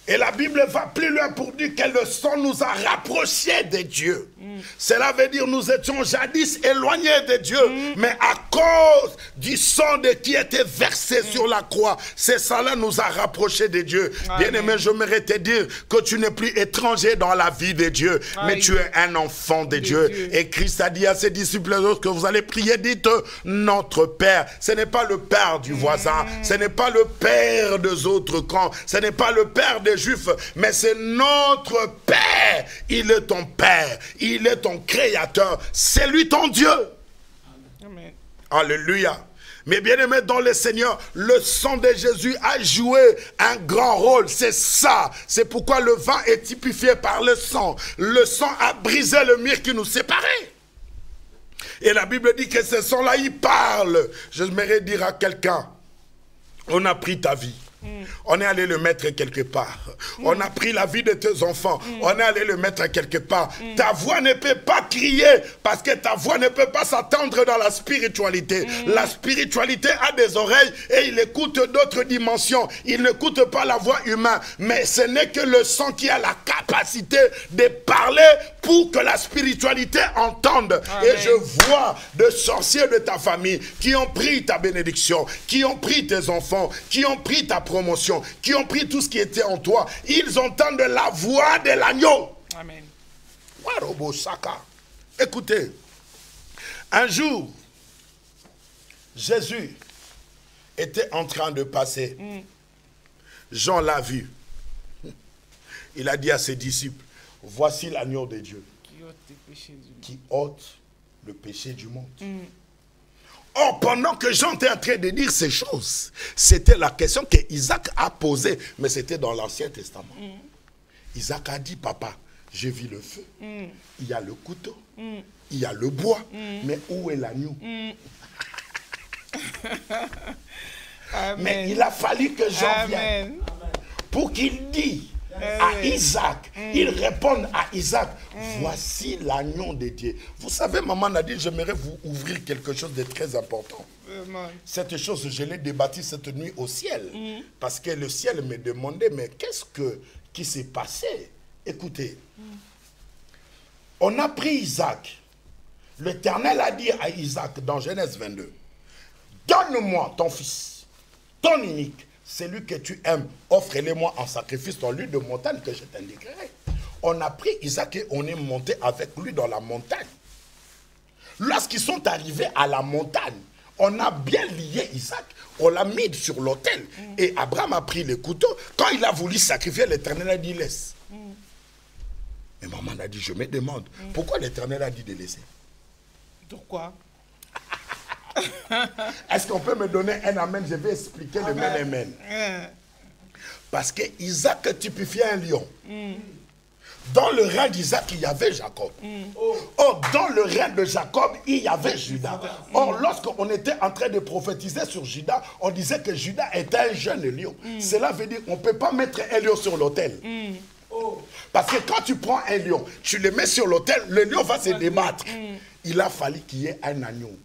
Et la Bible va plus loin pour dire que le sang nous a rapprochés de Dieu. Cela veut dire nous étions jadis éloignés de Dieu. Mais à cause du sang qui était versé sur la croix, ce sang-là nous a rapprochés de Dieu. Bien-aimé, j'aimerais te dire que tu n'es plus étranger dans la vie de Dieu. Mais tu es un enfant de Dieu. Et Christ a dit à ses disciples que vous allez prier, dites notre Père. Ce n'est pas le Père du voisin. Ce n'est pas le Père des autres camps. Ce n'est pas le Père des Juifs, mais c'est notre Père. Il est ton Père, il est ton Créateur, c'est lui ton Dieu. Amen. Alléluia. Mais bien aimé dans le Seigneur, le sang de Jésus a joué un grand rôle. C'est ça. C'est pourquoi le vin est typifié par le sang. Le sang a brisé le mur qui nous séparait. Et la Bible dit que ce sang-là, il parle. J'aimerais dire à quelqu'un, on a pris ta vie. On est allé le mettre quelque part. On a pris la vie de tes enfants. On est allé le mettre quelque part. Ta voix ne peut pas crier parce que ta voix ne peut pas s'attendre dans la spiritualité. La spiritualité a des oreilles et il écoute d'autres dimensions. Il n'écoute pas la voix humaine. Mais ce n'est que le sang qui a la capacité de parler pour que la spiritualité entende. Amen. Et je vois des sorciers de ta famille qui ont pris ta bénédiction, qui ont pris tes enfants, qui ont pris ta promotion, qui ont pris tout ce qui était en toi. Ils entendent la voix de l'agneau. Amen. Écoutez, un jour, Jésus était en train de passer. Jean l'a vu. Il a dit à ses disciples, voici l'agneau de Dieu qui ôte le péché du monde. Or, pendant que Jean était en train de dire ces choses, c'était la question que Isaac a posée, mais c'était dans l'Ancien Testament. Isaac a dit, papa, j'ai vu le feu, il y a le couteau, il y a le bois, mais où est l'agneau? Mais il a fallu que Jean vienne pour qu'il dise à Isaac, il répond à Isaac, voici l'agneau de Dieu. Vous savez, maman a dit, j'aimerais vous ouvrir quelque chose de très important. Cette chose, je l'ai débattue cette nuit au ciel. Parce que le ciel me demandait, mais qu'est-ce qui s'est passé? Écoutez, on a pris Isaac. L'Éternel a dit à Isaac dans Genèse 22, donne-moi ton fils, ton unique, celui que tu aimes, offre-le-moi en sacrifice dans l'huile de montagne que je t'indiquerai. On a pris Isaac et on est monté avec lui dans la montagne. Lorsqu'ils sont arrivés à la montagne, on a bien lié Isaac, on l'a mis sur l'autel. Et Abraham a pris le couteau. Quand il a voulu sacrifier, l'Éternel a dit laisse. Mais maman a dit, je me demande, pourquoi l'Éternel a dit de laisser? Pourquoi? Est-ce qu'on peut me donner un amen? Je vais expliquer le même amen. Parce que Isaac typifiait un lion. Dans le règne d'Isaac, il y avait Jacob. Or, dans le règne de Jacob, il y avait Judas. Or, lorsqu'on était en train de prophétiser sur Judas, on disait que Judas était un jeune lion. Cela veut dire qu'on ne peut pas mettre un lion sur l'autel. Parce que quand tu prends un lion, tu le mets sur l'autel, le lion va se débattre. Il a fallu qu'il y ait un agneau.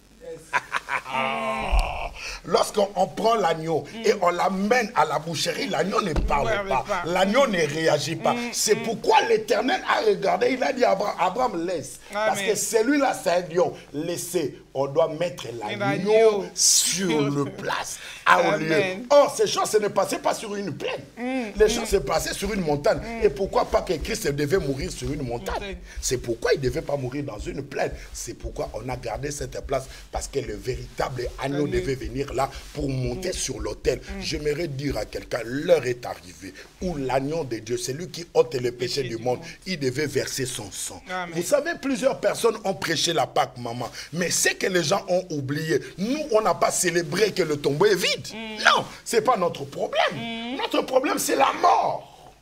Lorsqu'on prend l'agneau et on l'amène à la boucherie, l'agneau ne parle pas, l'agneau ne réagit pas. C'est pourquoi l'Éternel a regardé, il a dit à Abraham, laisse. Parce que celui-là, c'est un lion. Laissez, on doit mettre l'agneau sur le place, au lieu. Or, ces choses ne passaient pas sur une plaine. Les choses se passaient sur une montagne. Et pourquoi pas que Christ devait mourir sur une montagne? C'est pourquoi il ne devait pas mourir dans une plaine. C'est pourquoi on a gardé cette place, parce que le véritable agneau devait venir là pour monter sur l'autel. J'aimerais dire à quelqu'un, l'heure est arrivée où l'agneau de Dieu, c'est lui qui ôte le péché du monde, il devait verser son sang. Amen. Vous savez, plusieurs personnes ont prêché la Pâque, maman, mais c'est que les gens ont oublié. Nous, on n'a pas célébré que le tombeau est vide. Non, ce n'est pas notre problème. Notre problème, c'est la mort.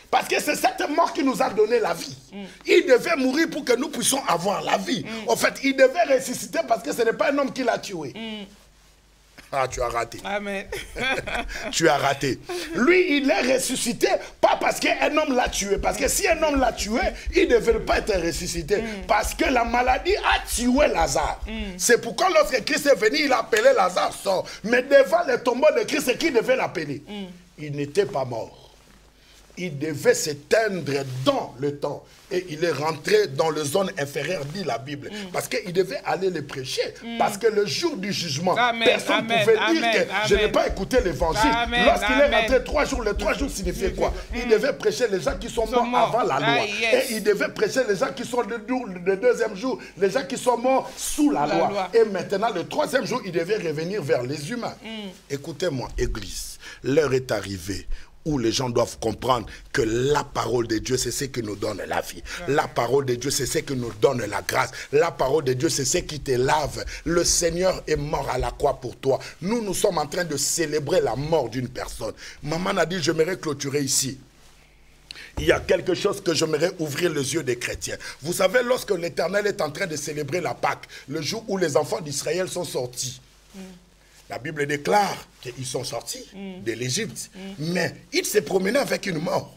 Parce que c'est cette mort qui nous a donné la vie. Il devait mourir pour que nous puissions avoir la vie. En fait, il devait ressusciter parce que ce n'est pas un homme qui l'a tué. Ah, tu as raté. Amen. Tu as raté. Lui, il est ressuscité, pas parce qu'un homme l'a tué. Parce que si un homme l'a tué, il ne devait pas être ressuscité. Parce que la maladie a tué Lazare. C'est pourquoi lorsque Christ est venu, il a appelé Lazare, sort. Mais devant le tombeau de Christ, c'est qui devait l'appeler? Il n'était pas mort. il devait s'éteindre dans le temps. Et il est rentré dans la zone inférieure, dit la Bible. Parce qu'il devait aller le prêcher. Parce que le jour du jugement, personne ne pouvait dire que je n'ai pas écouté l'évangile. Lorsqu'il est rentré 3 jours, les 3 jours signifiaient quoi? Il devait prêcher les gens qui sont morts avant la loi. Et il devait prêcher les gens qui sont le 2e jour, les gens qui sont morts sous la loi. Et maintenant, le 3e jour, il devait revenir vers les humains. Écoutez-moi, Église, l'heure est arrivée où les gens doivent comprendre que la parole de Dieu, c'est ce qui nous donne la vie. La parole de Dieu, c'est ce qui nous donne la grâce. La parole de Dieu, c'est ce qui te lave. Le Seigneur est mort à la croix pour toi. Nous sommes en train de célébrer la mort d'une personne. Maman a dit, j'aimerais clôturer ici. Il y a quelque chose que j'aimerais ouvrir les yeux des chrétiens. Vous savez, lorsque l'Éternel est en train de célébrer la Pâque, le jour où les enfants d'Israël sont sortis, la Bible déclare qu'ils sont sortis de l'Égypte, mais ils se promenaient avec une mort.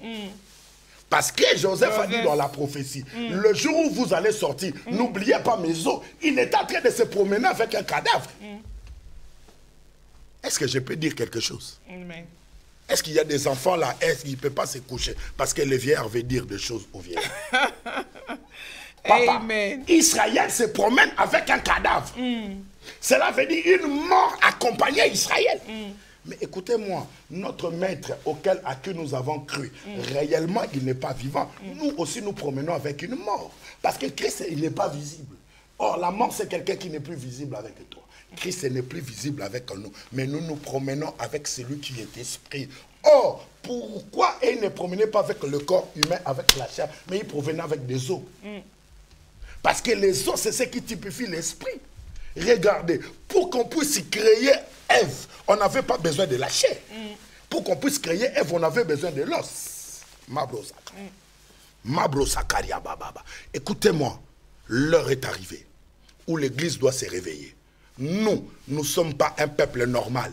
Parce que Joseph a dit dans la prophétie, le jour où vous allez sortir, n'oubliez pas mes os. Il est en train de se promener avec un cadavre. Est-ce que je peux dire quelque chose? Est-ce qu'il y a des enfants là, est-ce qu'il ne peut pas se coucher? Parce que le vieillard veut dire des choses aux vieillards. Papa, Israël se promène avec un cadavre. Cela veut dire une mort accompagnait Israël. Mais écoutez-moi, notre maître à qui nous avons cru, réellement, il n'est pas vivant. Nous aussi, nous promenons avec une mort. Parce que Christ, il n'est pas visible. Or, la mort, c'est quelqu'un qui n'est plus visible avec toi. Christ n'est plus visible avec nous. Mais nous nous promenons avec celui qui est esprit. Or, pourquoi il ne promenait pas avec le corps humain, avec la chair, mais il provenait avec des os? Parce que les os, c'est ce qui typifie l'esprit. Regardez, pour qu'on puisse créer Ève, on n'avait pas besoin de la chair. Pour qu'on puisse créer Ève, on avait besoin de l'os. Mabro Sakaria Bababa. Écoutez-moi, l'heure est arrivée où l'Église doit se réveiller. Nous ne sommes pas un peuple normal.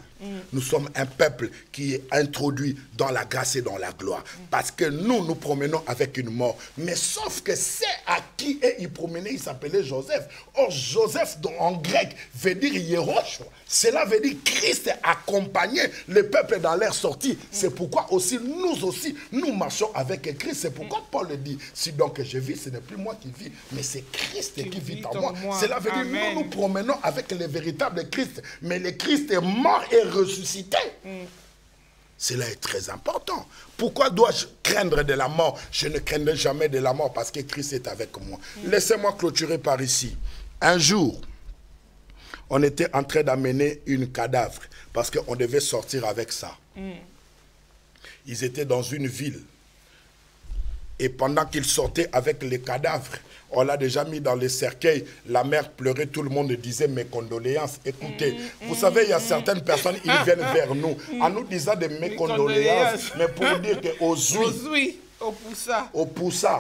Nous sommes un peuple qui est introduit dans la grâce et dans la gloire. Parce que nous promenons avec une mort. Mais sauf que c'est à qui il promenait, il s'appelait Joseph. Or, Joseph en grec veut dire Hiérocho. Cela veut dire Christ accompagnait le peuple dans leur sortie. C'est pourquoi aussi, nous marchons avec Christ. C'est pourquoi Paul dit, si donc je vis, ce n'est plus moi qui vis, mais c'est Christ qui vit en moi. Cela veut dire, nous promenons avec le véritable Christ. Mais le Christ est mort et ressuscité. Cela est très important. Pourquoi dois-je craindre de la mort? Je ne craindrai jamais de la mort parce que Christ est avec moi. Laissez-moi clôturer par ici. Un jour, on était en train d'amener une cadavre parce qu'on devait sortir avec ça. Ils étaient dans une ville. Et pendant qu'ils sortaient avec les cadavres, on l'a déjà mis dans les cercueils. La mère pleurait, tout le monde disait mes condoléances. Écoutez, vous savez, il y a certaines personnes, ils viennent vers nous en nous disant de mes condoléances, mais pour dire qu'au Zui, au Poussa.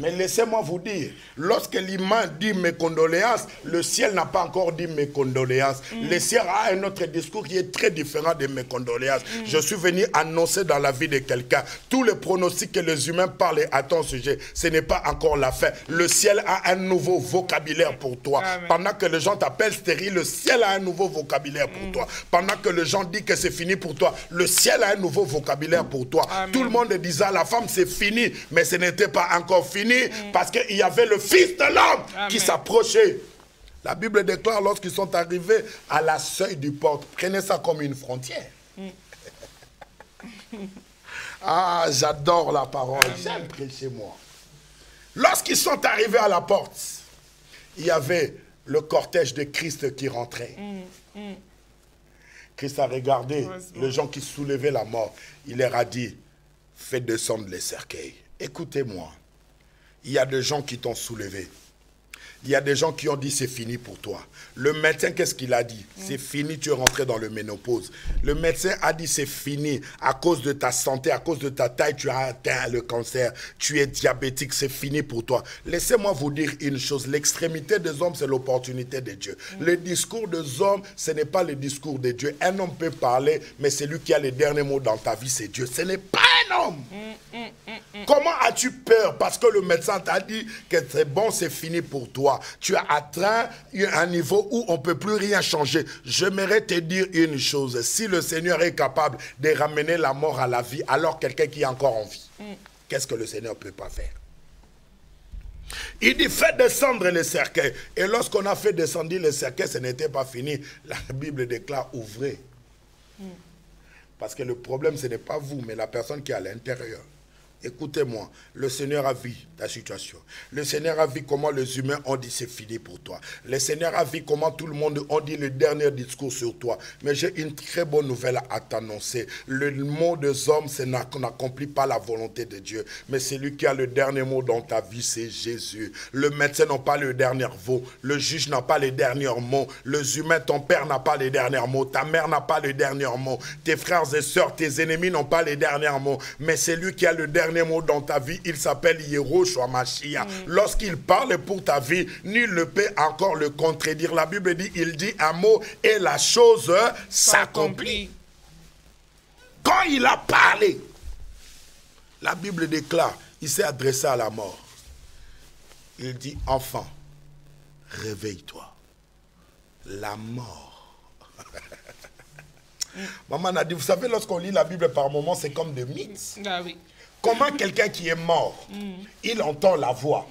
Mais laissez-moi vous dire, lorsque l'imam dit mes condoléances, le ciel n'a pas encore dit mes condoléances. Le ciel a un autre discours qui est très différent de mes condoléances. Je suis venu annoncer dans la vie de quelqu'un, tous les pronostics que les humains parlent à ton sujet, ce n'est pas encore la fin. Le ciel a un nouveau vocabulaire pour toi. Amen. Pendant que les gens t'appellent stérile, le ciel a un nouveau vocabulaire pour toi. Pendant que les gens disent que c'est fini pour toi, le ciel a un nouveau vocabulaire pour toi. Amen. Tout le monde disait à la femme c'est fini, mais ce n'était pas encore fini parce qu'il y avait le Fils de l'homme qui s'approchait. La Bible déclare lorsqu'ils sont arrivés à la seuil du porte, prenez ça comme une frontière. Ah, j'adore la parole, j'aime prêcher moi. Lorsqu'ils sont arrivés à la porte, il y avait le cortège de Christ qui rentrait. Christ a regardé les gens qui soulevaient la mort. Il leur a dit, faites descendre les cercueils. Écoutez-moi. Il y a des gens qui t'ont soulevé. Il y a des gens qui ont dit c'est fini pour toi. Le médecin, qu'est-ce qu'il a dit? C'est fini, tu es rentré dans le ménopause. Le médecin a dit c'est fini. À cause de ta santé, à cause de ta taille, tu as atteint le cancer. Tu es diabétique, c'est fini pour toi. Laissez-moi vous dire une chose. L'extrémité des hommes, c'est l'opportunité de Dieu. Le discours des hommes, ce n'est pas le discours de Dieu. Un homme peut parler, mais celui qui a les derniers mots dans ta vie, c'est Dieu. Ce n'est pas un homme. Comment as-tu peur? Parce que le médecin t'a dit que c'est bon, c'est fini pour toi. toi. Tu as atteint un niveau où on ne peut plus rien changer. J'aimerais te dire une chose. Si le Seigneur est capable de ramener la mort à la vie, alors quelqu'un qui est encore en vie, qu'est-ce que le Seigneur ne peut pas faire? Il dit, faites descendre les cercueils. Et lorsqu'on a fait descendre les cercueils, ce n'était pas fini. La Bible déclare, ouvrez. Parce que le problème, ce n'est pas vous, mais la personne qui est à l'intérieur. Écoutez-moi, le Seigneur a vu ta situation. Le Seigneur a vu comment les humains ont dit c'est fini pour toi. Le Seigneur a vu comment tout le monde a dit le dernier discours sur toi. Mais j'ai une très bonne nouvelle à t'annoncer. Le mot des hommes, c'est qu'on n'accomplit pas la volonté de Dieu. Mais celui qui a le dernier mot dans ta vie, c'est Jésus. Le médecin n'a pas le dernier mot. Le juge n'a pas les derniers mots. Les humains, ton père n'a pas les derniers mots. Ta mère n'a pas les derniers mots. Tes frères et sœurs, tes ennemis n'ont pas les derniers mots. Mais celui qui a le dernier mot dans ta vie, il s'appelle Yehoshua Mashiach. Lorsqu'il parle pour ta vie, nul ne peut encore le contredire. La Bible dit, il dit un mot et la chose s'accomplit. Quand il a parlé, la Bible déclare, il s'est adressé à la mort. Il dit, enfant, réveille-toi. La mort. Maman a dit, vous savez, lorsqu'on lit la Bible par moments, c'est comme des mythes. Ah oui. Comment quelqu'un qui est mort, il entend la voix.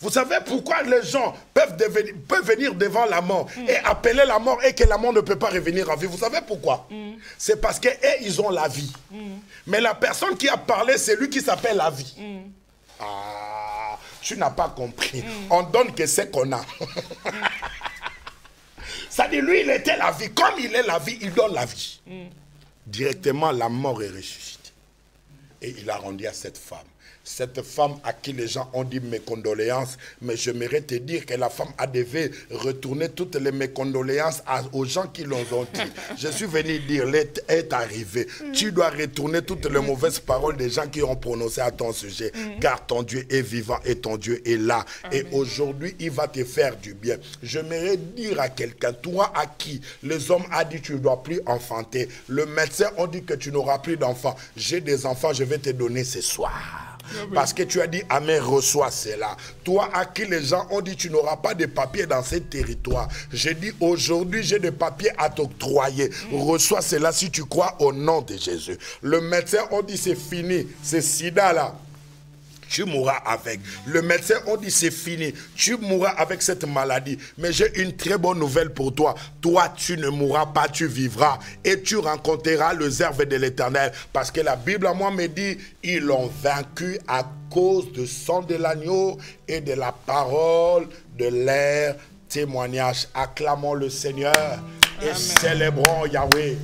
Vous savez pourquoi les gens peuvent venir devant la mort et appeler la mort et que la mort ne peut pas revenir à vie? Vous savez pourquoi? C'est parce qu'eux, ils ont la vie. Mais la personne qui a parlé, c'est lui qui s'appelle la vie. Ah, tu n'as pas compris. On donne que c'est qu'on a. Ça dit, lui, il était la vie. Comme il est la vie, il donne la vie. Directement, la mort est ressuscitée. Et il a rendu à cette femme. Cette femme à qui les gens ont dit mes condoléances, mais j'aimerais te dire que la femme a devait retourner toutes les mes condoléances aux gens qui l'ont dit. Je suis venu dire, l'aide est arrivé. Tu dois retourner toutes les mauvaises paroles des gens qui ont prononcé à ton sujet, car ton Dieu est vivant et ton Dieu est là. Et aujourd'hui, il va te faire du bien. J'aimerais dire à quelqu'un, toi à qui les hommes ont dit tu ne dois plus enfanter, le médecin a dit que tu n'auras plus d'enfants. J'ai des enfants, je vais te donner ce soir. Parce que tu as dit, Amen, reçois cela. Toi à qui les gens ont dit, tu n'auras pas de papiers dans ces territoires. J'ai dit, aujourd'hui, j'ai des papiers à t'octroyer. Reçois cela si tu crois au nom de Jésus. Le médecin a dit, c'est fini, c'est sida là. Tu mourras avec. Le médecin a dit c'est fini. Tu mourras avec cette maladie. Mais j'ai une très bonne nouvelle pour toi. Toi, tu ne mourras pas, tu vivras. Et tu rencontreras les œuvres de l'Éternel. Parce que la Bible à moi me dit, ils l'ont vaincu à cause du sang de l'agneau et de la parole de leur témoignage. Acclamons le Seigneur et célébrons Yahweh.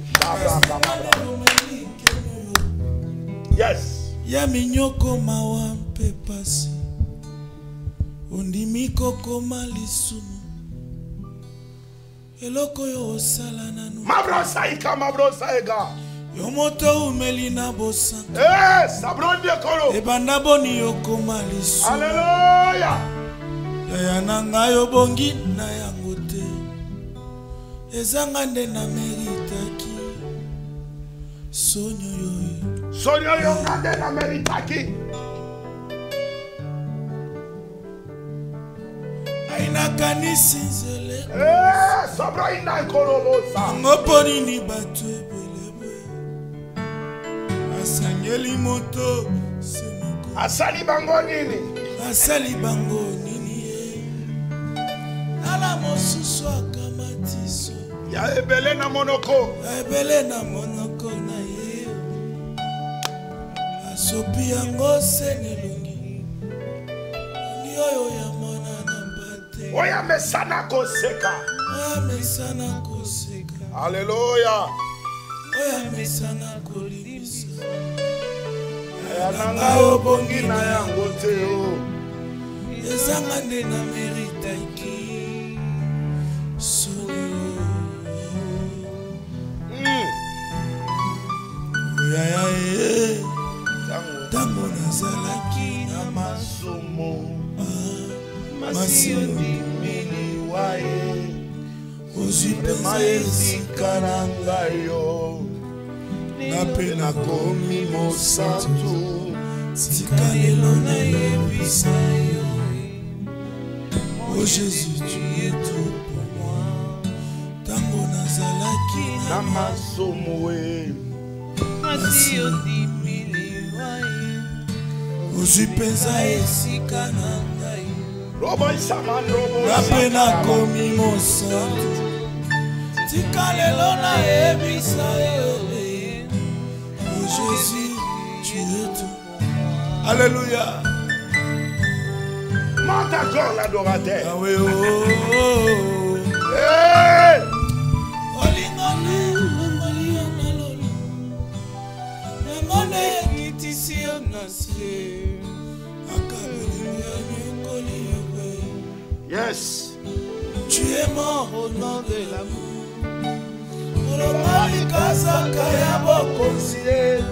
Yes. Ya minyoko mawa mpe pasi ondimi kokoma lisumu eloko yo osala nanu mabrosa ega yo moto umeli na bosanta sabronde kolo ebanda boni yokoma lisumu Alléluia ya nanga yo bongi na yango te ezanga nde na meritaki sonyo yo Sonyo yo ngande na meritaki. Aina kanisi nzele. Sabra ina ikorobosa. Ngoponi ni batu ebelebe. Asangeli moto semoko. Asali bango nini? Asali bango nini ye. Ala mosusu akamatiso. Ya ebele na monoko. Ebele na monoko na ye. Sopi yango senelungi ni oyo ya mwana na bate oya mesana koseka oya mesana koseka Alléluia oya mesana kolimisa ya nanga obongi na yango te o ezanga nde na meritaki solo oya tango nazalaki na masumu masindi miliwaye ozwi pema esika na ngai yo nape nakomi mosantu tika lelo nayebisa yo Jésus, tu es tout pour moi. Tango nazalaki na Namasomoe. Masi ondimili wae. ozwi mpenza Esika na ngai. Robo Isamando. ngape nakomi mosantu. Tika lelo nayebisa yo. Oh Jésus, tu es tout. Alléluia. Monte encore l'adorateur. Yahweh, oh. Hey! Olingone, Oliana lolo. Ngone kitisi onase. Yes. Tu es mort au nom de l'amour. Olomali kazaka ya bokonzie.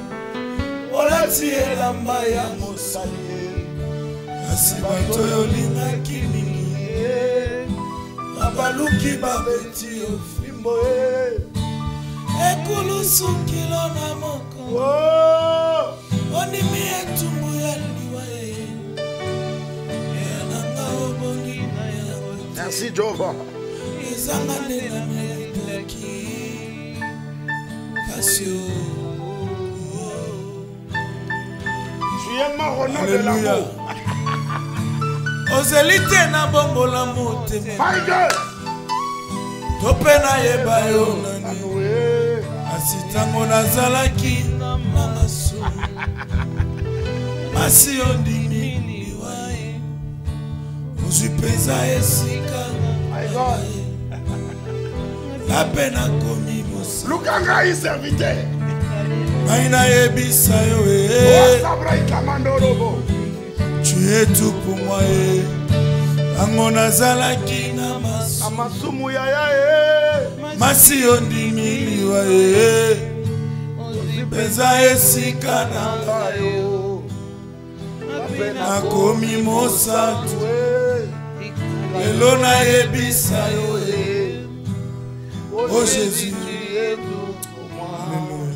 Olati elamba ya mosali. Kasi bato yolingaki mingi. Abaluki babeti ofimbo. Ekulusu kilo na moko. Oh! Onimi etumbu ya liwa. Enanga obongi na ya. Merci Jehovah. Ezangane na melaki. Pasio. Tu es mort au nom de Alléluia. l'amour. Ozelite na bongola motema. My God. Tope na yeba yo nani. Anoué. Asi tango nazalaki Na maso. Masi ondimi liwae. ozwi mpenza Esika My God. ngape nakomi mosantu. Lukanga y serviteur. ngai nayebisa yo Oh, Sabra Ikamando Robo. tu es tout pour moi tango nazalaki na maso Amasumu Yaya. masi ondimi liwa mpenza esika na ngai nakomi mosantu lelo nayebisa yo oh Jésus. Alléluia.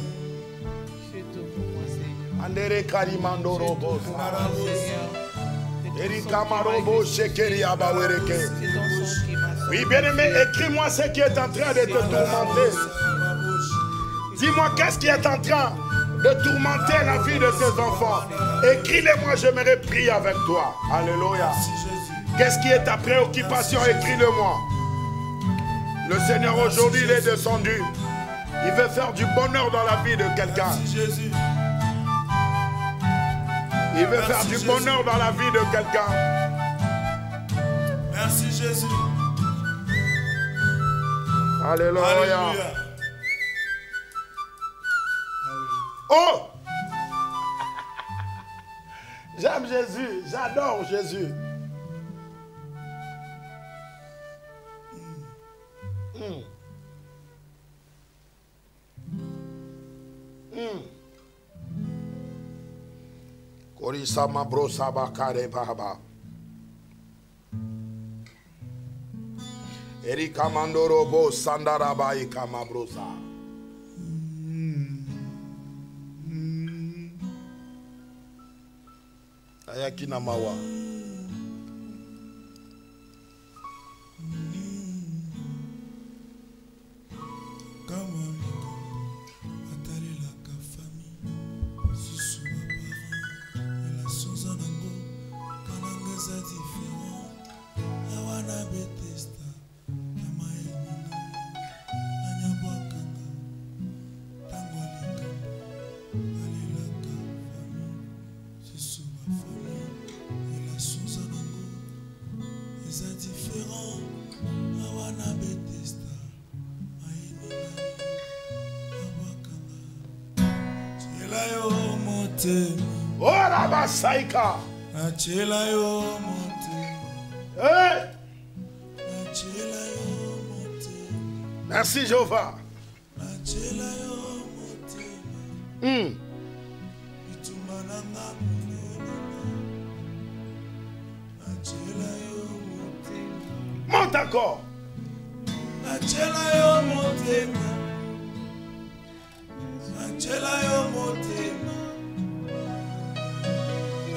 Andere Karimando Robo. Erika Marobo Shekeri Abawereke. Oui, bien-aimé, écris-moi ce qui est en train de te tourmenter. Dis-moi qu'est-ce qui est en train de tourmenter la vie de tes enfants. Écris-le-moi, j'aimerais prier avec toi. Alléluia. Qu'est-ce qui est ta préoccupation? Écris-le-moi. Le Seigneur aujourd'hui, il est descendu. Il veut faire du bonheur dans la vie de quelqu'un. Merci Jésus. Il veut faire du bonheur dans la vie de quelqu'un. Merci Jésus. Alléluia. Alléluia. Oh! J'aime Jésus. J'adore Jésus. Korisa mabrosa bakare baba. Erika mandoro bo sandaraba ikama brosa. Ayaki na mawa. Ora basaika. Achela yo monte. Hey! Achela yo monte. Merci Jéhovah. Achela yo monte. Itumananga munene. Achela yo monte. Monte encore. Achela yo monte. Achela yo monte.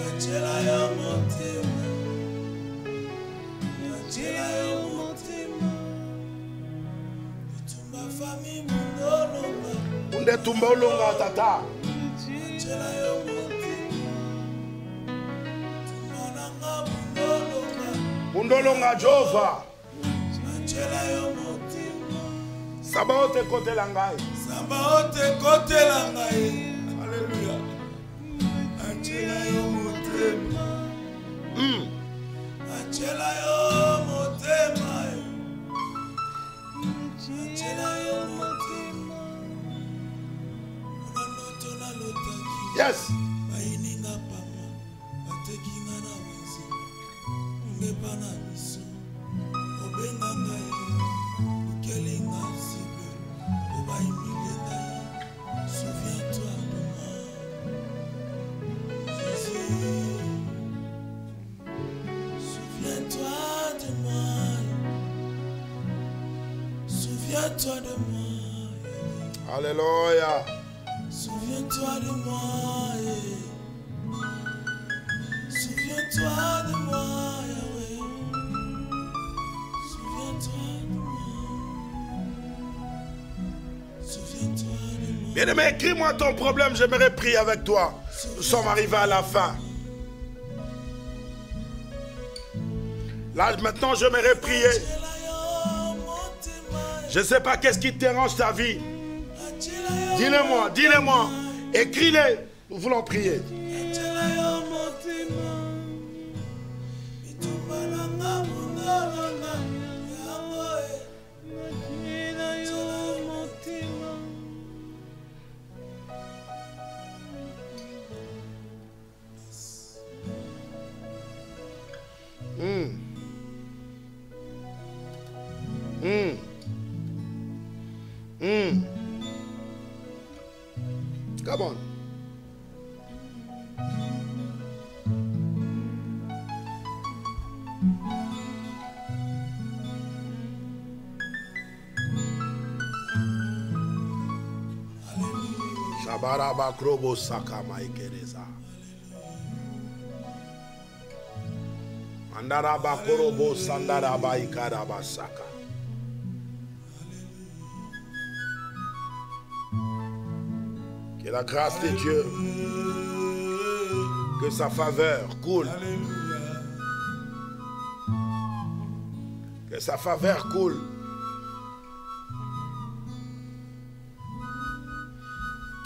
Achela yo monte. Achela Tumbolonga tata. Mundolonga Jova. Sabaote kote langai. Sabaote kote langai. Alléluia. Angela yo motema. Angela yo motema. Angela yo motema. Yes. Baininga pama. Batekinga na wenzi. Ungepa na miso. Obenga ngai. Ukelinga sibe. Obaimile ngai. Souviens-toi de moi. Jésus. Souviens-toi de moi. Souviens-toi de moi. Alléluia. Souviens-toi de moi. Souviens-toi de moi, Yahweh. Souviens-toi de moi. Souviens-toi de moi. Bien-aimé, écris-moi ton problème, j'aimerais prier avec toi. Nous sommes arrivés à la fin. Là, maintenant, j'aimerais prier. Je ne sais pas qu'est-ce qui dérange ta vie. Dis-le-moi, dis-le-moi. Écris-le. Nous voulons prier. Come on. Shabaraba krobo saka maikereza. Andaraba korobo sandaraba ikaraba saka. Que la grâce de Dieu, que sa faveur coule. Que sa faveur coule.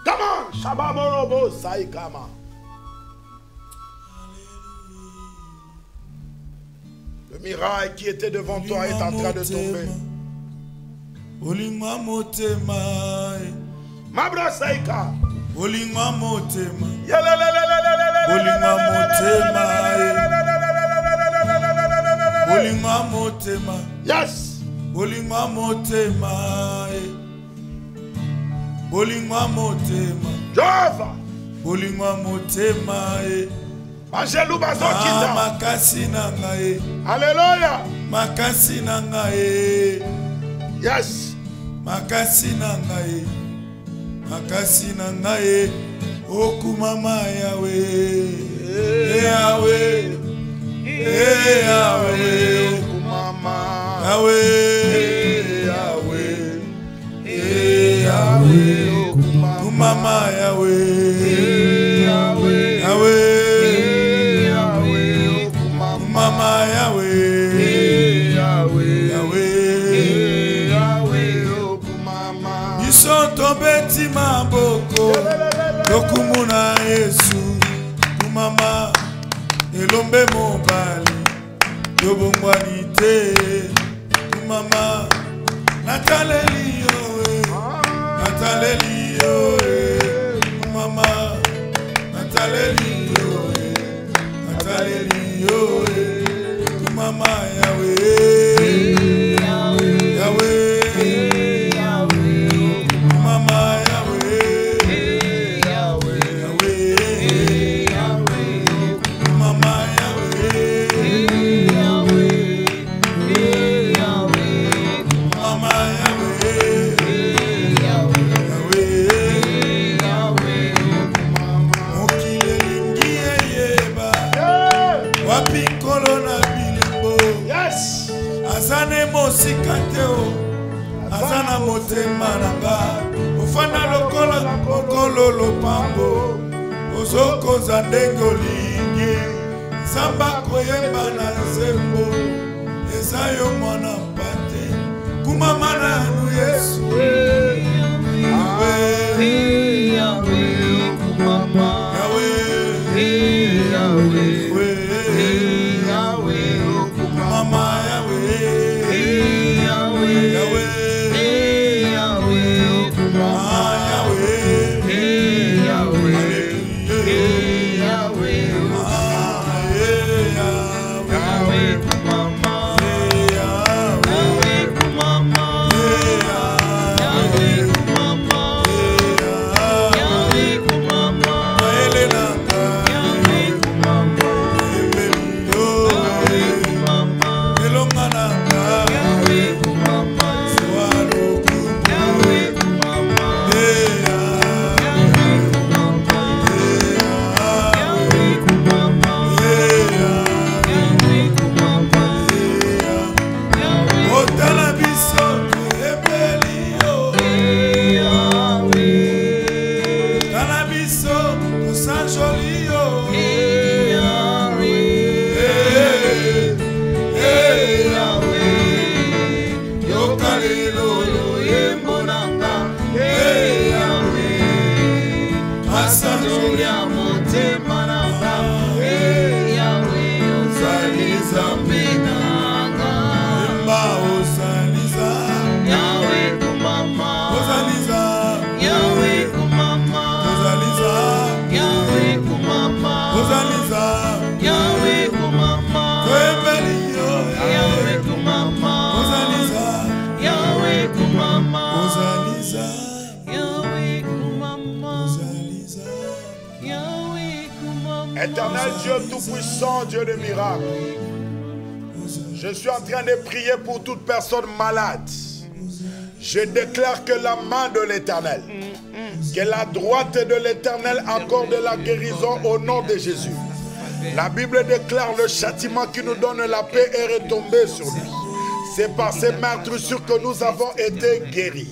Come on, Shababorobo Saikama. Le miracle qui était devant toi est en train de tomber. Olingwa motema. Mabra Saika. Olingwa motema. Olingwa motema. Olingwa motema. Yes. Olingwa motema. Olingwa motema. Jova. Olingwa motema. Angelou bazokita. Makasi na ngai. Alléluia. Makasi na ngai. Yes. Makasi na ngai. Makasi na ngai. Okumama Yahweh. Yahweh. Yahweh. Okumama. Yahweh. Yahweh. Yahweh. Okumama Yahweh. Yahweh. Yahweh. Mama Yahweh, Yahweh, Yahweh, Yahweh, Mama. Bisonto beti maboko, lokumuna Yesu, kumama, elombe mobali, yobongwanite, kumama, nataleliyo, nataleliyo, kumama, nataleliyo, nataleliyo. Mama Yahweh, Yahweh, Yahweh, Mama Yahweh, Yahweh, Yahweh, Mama Yahweh, Yahweh, Mama Yahweh, Yahweh, mokili lingi yeba, wapi kolona. Azane mosikateo, Azana motema nanga ofanda lokola mokolo lopambo ozoko za ndenge olingi Zamba koyemba na nzembo eza yo mwana mpate kumama nanu Yesu Yahweh Yahweh kumama Yahweh Yahweh Yahweh kumama Yahweh Yahweh Yahweh Yahweh kumama Yahweh Yahweh Yahweh Éternel Dieu Tout-Puissant, Dieu de miracles, je suis en train de prier pour toute personne malade. Je déclare que la main de l'Éternel, que la droite de l'Éternel accorde la guérison au nom de Jésus. La Bible déclare le châtiment qui nous donne la paix est retombé sur lui. C'est par ces meurtrissures que nous avons été guéris.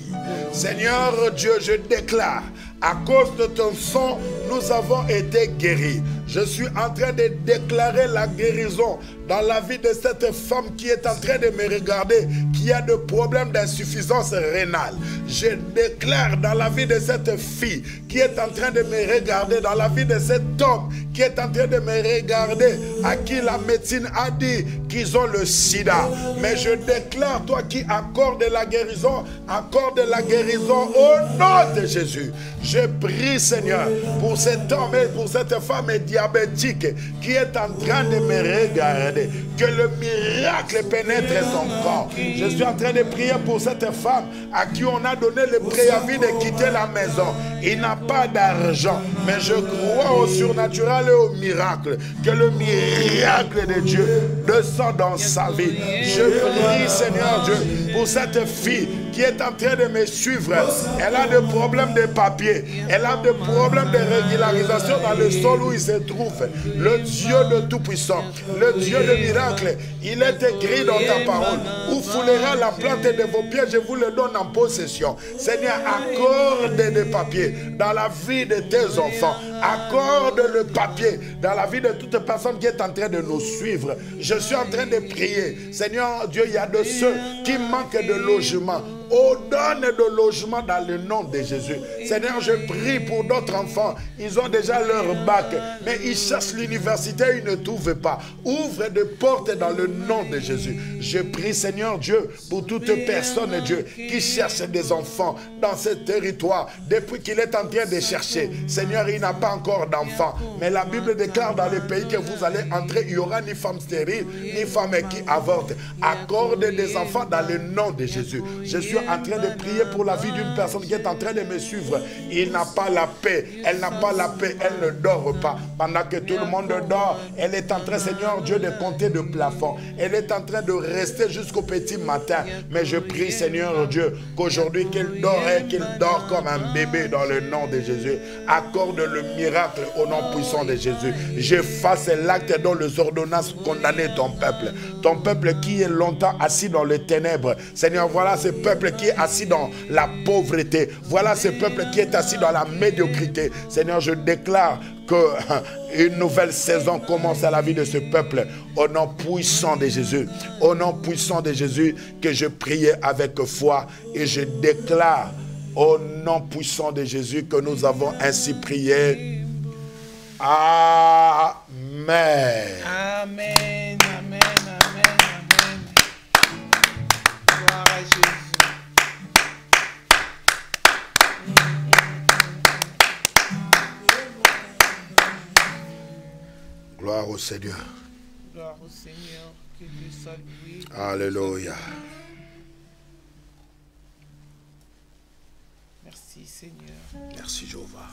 Seigneur Dieu, je déclare, à cause de ton sang, nous avons été guéris. Je suis en train de déclarer la guérison dans la vie de cette femme qui est en train de me regarder, qui a des problèmes d'insuffisance rénale. Je déclare dans la vie de cette fille qui est en train de me regarder, dans la vie de cet homme qui est en train de me regarder, à qui la médecine a dit qu'ils ont le sida. Mais je déclare, toi qui accordes la guérison, accorde la guérison au nom de Jésus. Je prie, Seigneur, pour cet homme et pour cette femme diabétique qui est en train de me regarder, que le miracle pénètre son corps. Je suis en train de prier pour cette femme à qui on a donné le préavis de quitter la maison. Il n'a pas d'argent, mais je crois au surnaturel et au miracle, que le miracle de Dieu descend dans sa vie. Je prie, Seigneur Dieu, pour cette fille qui est en train de me suivre. Elle a des problèmes de papier, elle a des problèmes de régularisation dans le sol où il se trouve. Le Dieu de Tout-Puissant, le Dieu de miracle, il est écrit dans ta parole: où foulera la plante de vos pieds, je vous le donne en possession. Seigneur, accorde des papiers dans la vie de tes enfants. Accorde le papier dans la vie de toute personne qui est en train de nous suivre. Je suis en train de prier. Seigneur Dieu, il y a de ceux qui manquent de logement. Oh, donne de logement dans le nom de Jésus. Seigneur, je prie pour d'autres enfants. Ils ont déjà leur bac, mais ils cherchent l'université, ils ne trouvent pas. Ouvre des portes dans le nom de Jésus. Je prie, Seigneur Dieu, pour toute personne, Dieu, qui cherche des enfants dans ce territoire. Depuis qu'il est en train de chercher, Seigneur, il n'a pas encore d'enfants. Mais la Bible déclare dans le pays que vous allez entrer, il n'y aura ni femme stérile, ni femme qui avorte. Accorde des enfants dans le nom de Jésus. Je suis en train de prier pour la vie d'une personne qui est en train de me suivre. Il n'a pas la paix, elle n'a pas la paix, elle ne dort pas. Pendant que tout le monde dort, elle est en train, Seigneur Dieu, de compter de plafond. Elle est en train de rester jusqu'au petit matin. Mais je prie, Seigneur Dieu, qu'aujourd'hui qu'elle dort et qu'elle dort comme un bébé dans le nom de Jésus. Accorde le miracle au nom puissant de Jésus. J'efface l'acte dont les ordonnances condamnaient ton peuple. Ton peuple qui est longtemps assis dans les ténèbres. Seigneur, voilà ce peuple qui est assis dans la pauvreté. Voilà ce peuple qui est assis dans la médiocrité. Seigneur, je déclare qu'une nouvelle saison commence à la vie de ce peuple. Au nom puissant de Jésus. Au nom puissant de Jésus que je priais avec foi et je déclare au nom puissant de Jésus que nous avons ainsi prié. Amen. Amen, amen, amen, amen. Gloire à Jésus. Gloire au Seigneur. Gloire au Seigneur, que Dieu soit loué. Alléluia. Merci Seigneur. Merci Jéhovah.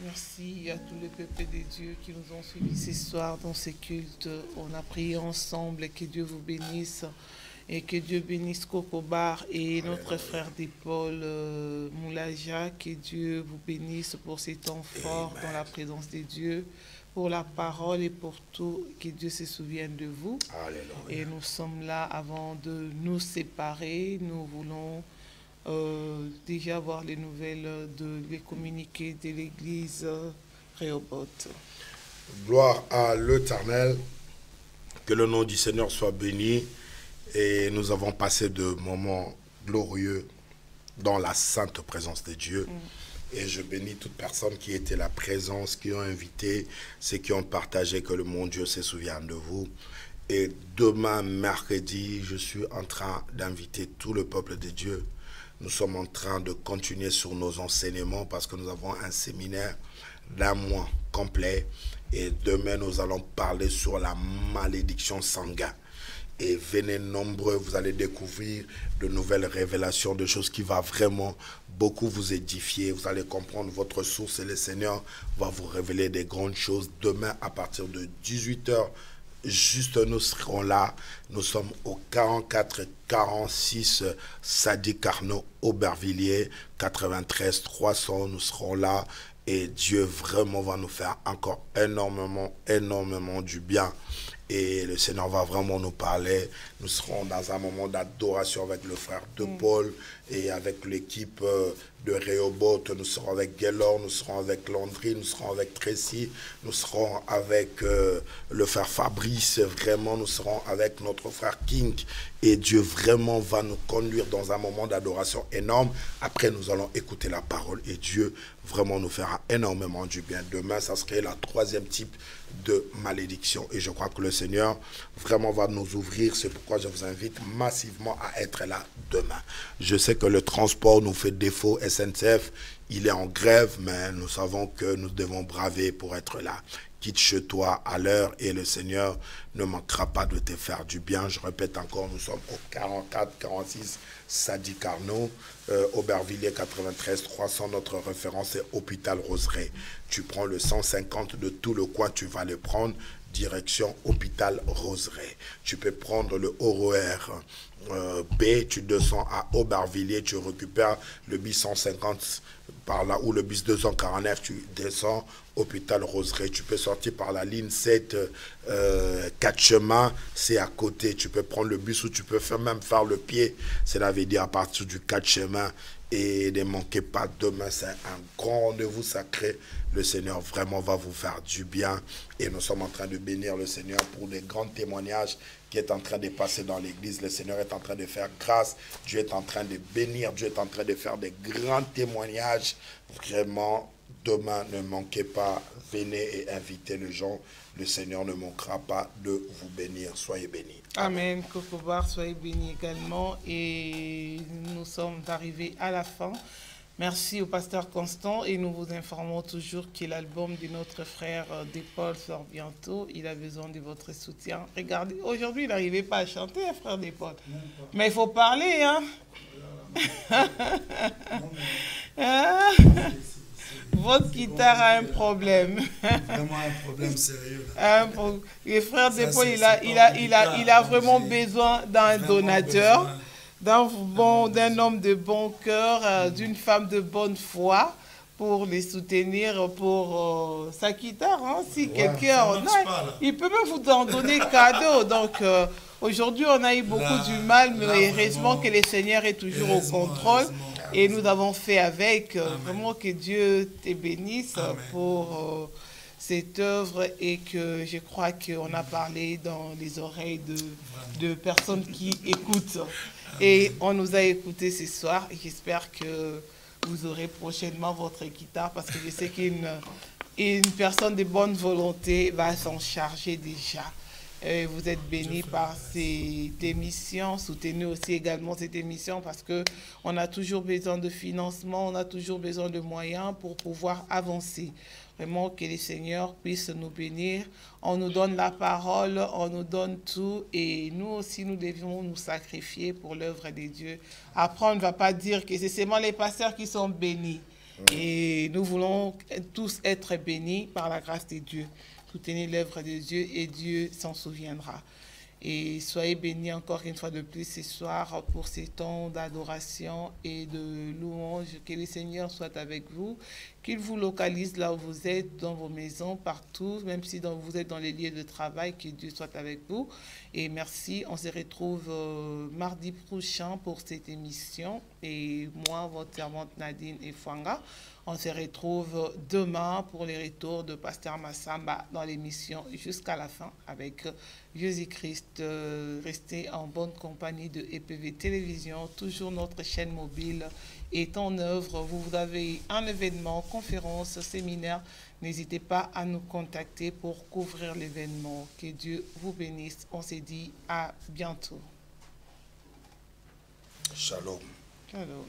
Merci à tous les peuples de Dieu qui nous ont suivis ce soir dans ces cultes. On a prié ensemble et que Dieu vous bénisse. Et que Dieu bénisse Kokobar et notre frère d'Épaule Moulaja. Que Dieu vous bénisse pour ces temps forts dans la présence de Dieu, pour la parole et pour tout. Que Dieu se souvienne de vous. Alléluia. Et nous sommes là avant de nous séparer. Nous voulons déjà voir les nouvelles les communiqués de l'église Rehoboth. Gloire à l'Éternel. Que le nom du Seigneur soit béni. Et nous avons passé de moments glorieux dans la sainte présence de Dieu. Et je bénis toute personne qui était la présence, qui ont invité, ceux qui ont partagé, que le mon Dieu se souvienne de vous. Et demain, mercredi, je suis en train d'inviter tout le peuple de Dieu. Nous sommes en train de continuer sur nos enseignements parce que nous avons un séminaire d'1 mois complet. Et demain, nous allons parler sur la malédiction sanguine. Et venez nombreux, vous allez découvrir de nouvelles révélations, de choses qui vont vraiment beaucoup vous édifier. Vous allez comprendre votre source et le Seigneur va vous révéler des grandes choses. Demain, à partir de 18 h, juste nous serons là. Nous sommes au 44-46 Sadi Carnot, Aubervilliers, 93 300. Nous serons là et Dieu vraiment va nous faire encore énormément du bien. Et le Seigneur va vraiment nous parler. Nous serons dans un moment d'adoration avec le frère de Paul et avec l'équipe de Rehoboth. Nous serons avec Gaylor, nous serons avec Landry, nous serons avec Tracy, nous serons avec le frère Fabrice. Vraiment, nous serons avec notre frère King. Et Dieu vraiment va nous conduire dans un moment d'adoration énorme. Après, nous allons écouter la parole et Dieu vraiment nous fera énormément du bien. Demain, ça serait la 3e type de malédiction. Et je crois que le Seigneur vraiment va nous ouvrir. C'est pourquoi je vous invite massivement à être là demain. Je sais que le transport nous fait défaut. SNCF, il est en grève, mais nous savons que nous devons braver pour être là. Quitte chez toi à l'heure et le Seigneur ne manquera pas de te faire du bien. Je répète encore, nous sommes au 44-46 Sadi Carnot, Aubervilliers 93 300. Notre référence est Hôpital Roseraie. Tu prends le 150 de tout le coin, tu vas le prendre. Direction Hôpital Roseraie. Tu peux prendre le RER B, tu descends à Aubervilliers, tu récupères le bus 150 par là, ou le bus 249, tu descends Hôpital Roseraie. Tu peux sortir par la ligne 7, 4 chemins, c'est à côté. Tu peux prendre le bus ou tu peux même faire le pied. Cela veut dire à partir du 4 chemins. Et ne manquez pas, demain c'est un grand rendez-vous sacré. Le Seigneur vraiment va vous faire du bien. Et nous sommes en train de bénir le Seigneur pour les grands témoignages qui est en train de passer dans l'église. Le Seigneur est en train de faire grâce. Dieu est en train de bénir. Dieu est en train de faire des grands témoignages. Vraiment, demain, ne manquez pas. Venez et invitez les gens. Le Seigneur ne manquera pas de vous bénir. Soyez bénis. Amen. Kokobar, soyez bénis également. Et nous sommes arrivés à la fin. Merci au pasteur Constant et nous vous informons toujours que l'album de notre frère Paul sort bientôt. Il a besoin de votre soutien. Regardez, aujourd'hui il n'arrivait pas à chanter, frère Paul. Mais il faut parler, hein. Votre guitare a un problème. Vraiment un problème sérieux. Le frère Paul, il a vraiment besoin d'un donateur. d'un homme de bon cœur, d'une femme de bonne foi, pour les soutenir pour sa guitare. Hein. Si quelqu'un en a, il peut même vous en donner cadeau. Donc, aujourd'hui, on a eu beaucoup du mal, mais heureusement que le Seigneur est toujours au contrôle. Et nous avons fait avec. Vraiment que Dieu te bénisse pour cette œuvre et que je crois qu'on a parlé dans les oreilles de personnes qui écoutent. Et on nous a écoutés ce soir et j'espère que vous aurez prochainement votre guitare parce que je sais qu'une personne de bonne volonté va s'en charger déjà. Vous êtes bénis par cette émission. Soutenez aussi également cette émission parce qu'on a toujours besoin de financement, on a toujours besoin de moyens pour pouvoir avancer. Vraiment que le Seigneur puisse nous bénir. On nous donne la parole, on nous donne tout et nous aussi nous devions nous sacrifier pour l'œuvre de Dieu. Après, on ne va pas dire que c'est seulement les pasteurs qui sont bénis. Et nous voulons tous être bénis par la grâce de Dieu. Soutenez l'œuvre de Dieu et Dieu s'en souviendra. Et soyez bénis encore une fois de plus ce soir pour ces temps d'adoration et de louange. Que le Seigneur soit avec vous, qu'il vous localise là où vous êtes, dans vos maisons, partout, même si vous êtes dans les lieux de travail, que Dieu soit avec vous. Et merci, on se retrouve mardi prochain pour cette émission. Et moi, votre servante Nadine Efwanga, on se retrouve demain pour les retours de Pasteur Massamba dans l'émission jusqu'à la fin avec Jésus-Christ. Restez en bonne compagnie de EPV Télévision. Toujours notre chaîne mobile est en œuvre. Vous avez un événement, conférence, séminaire. N'hésitez pas à nous contacter pour couvrir l'événement. Que Dieu vous bénisse. On se dit à bientôt. Shalom. Shalom.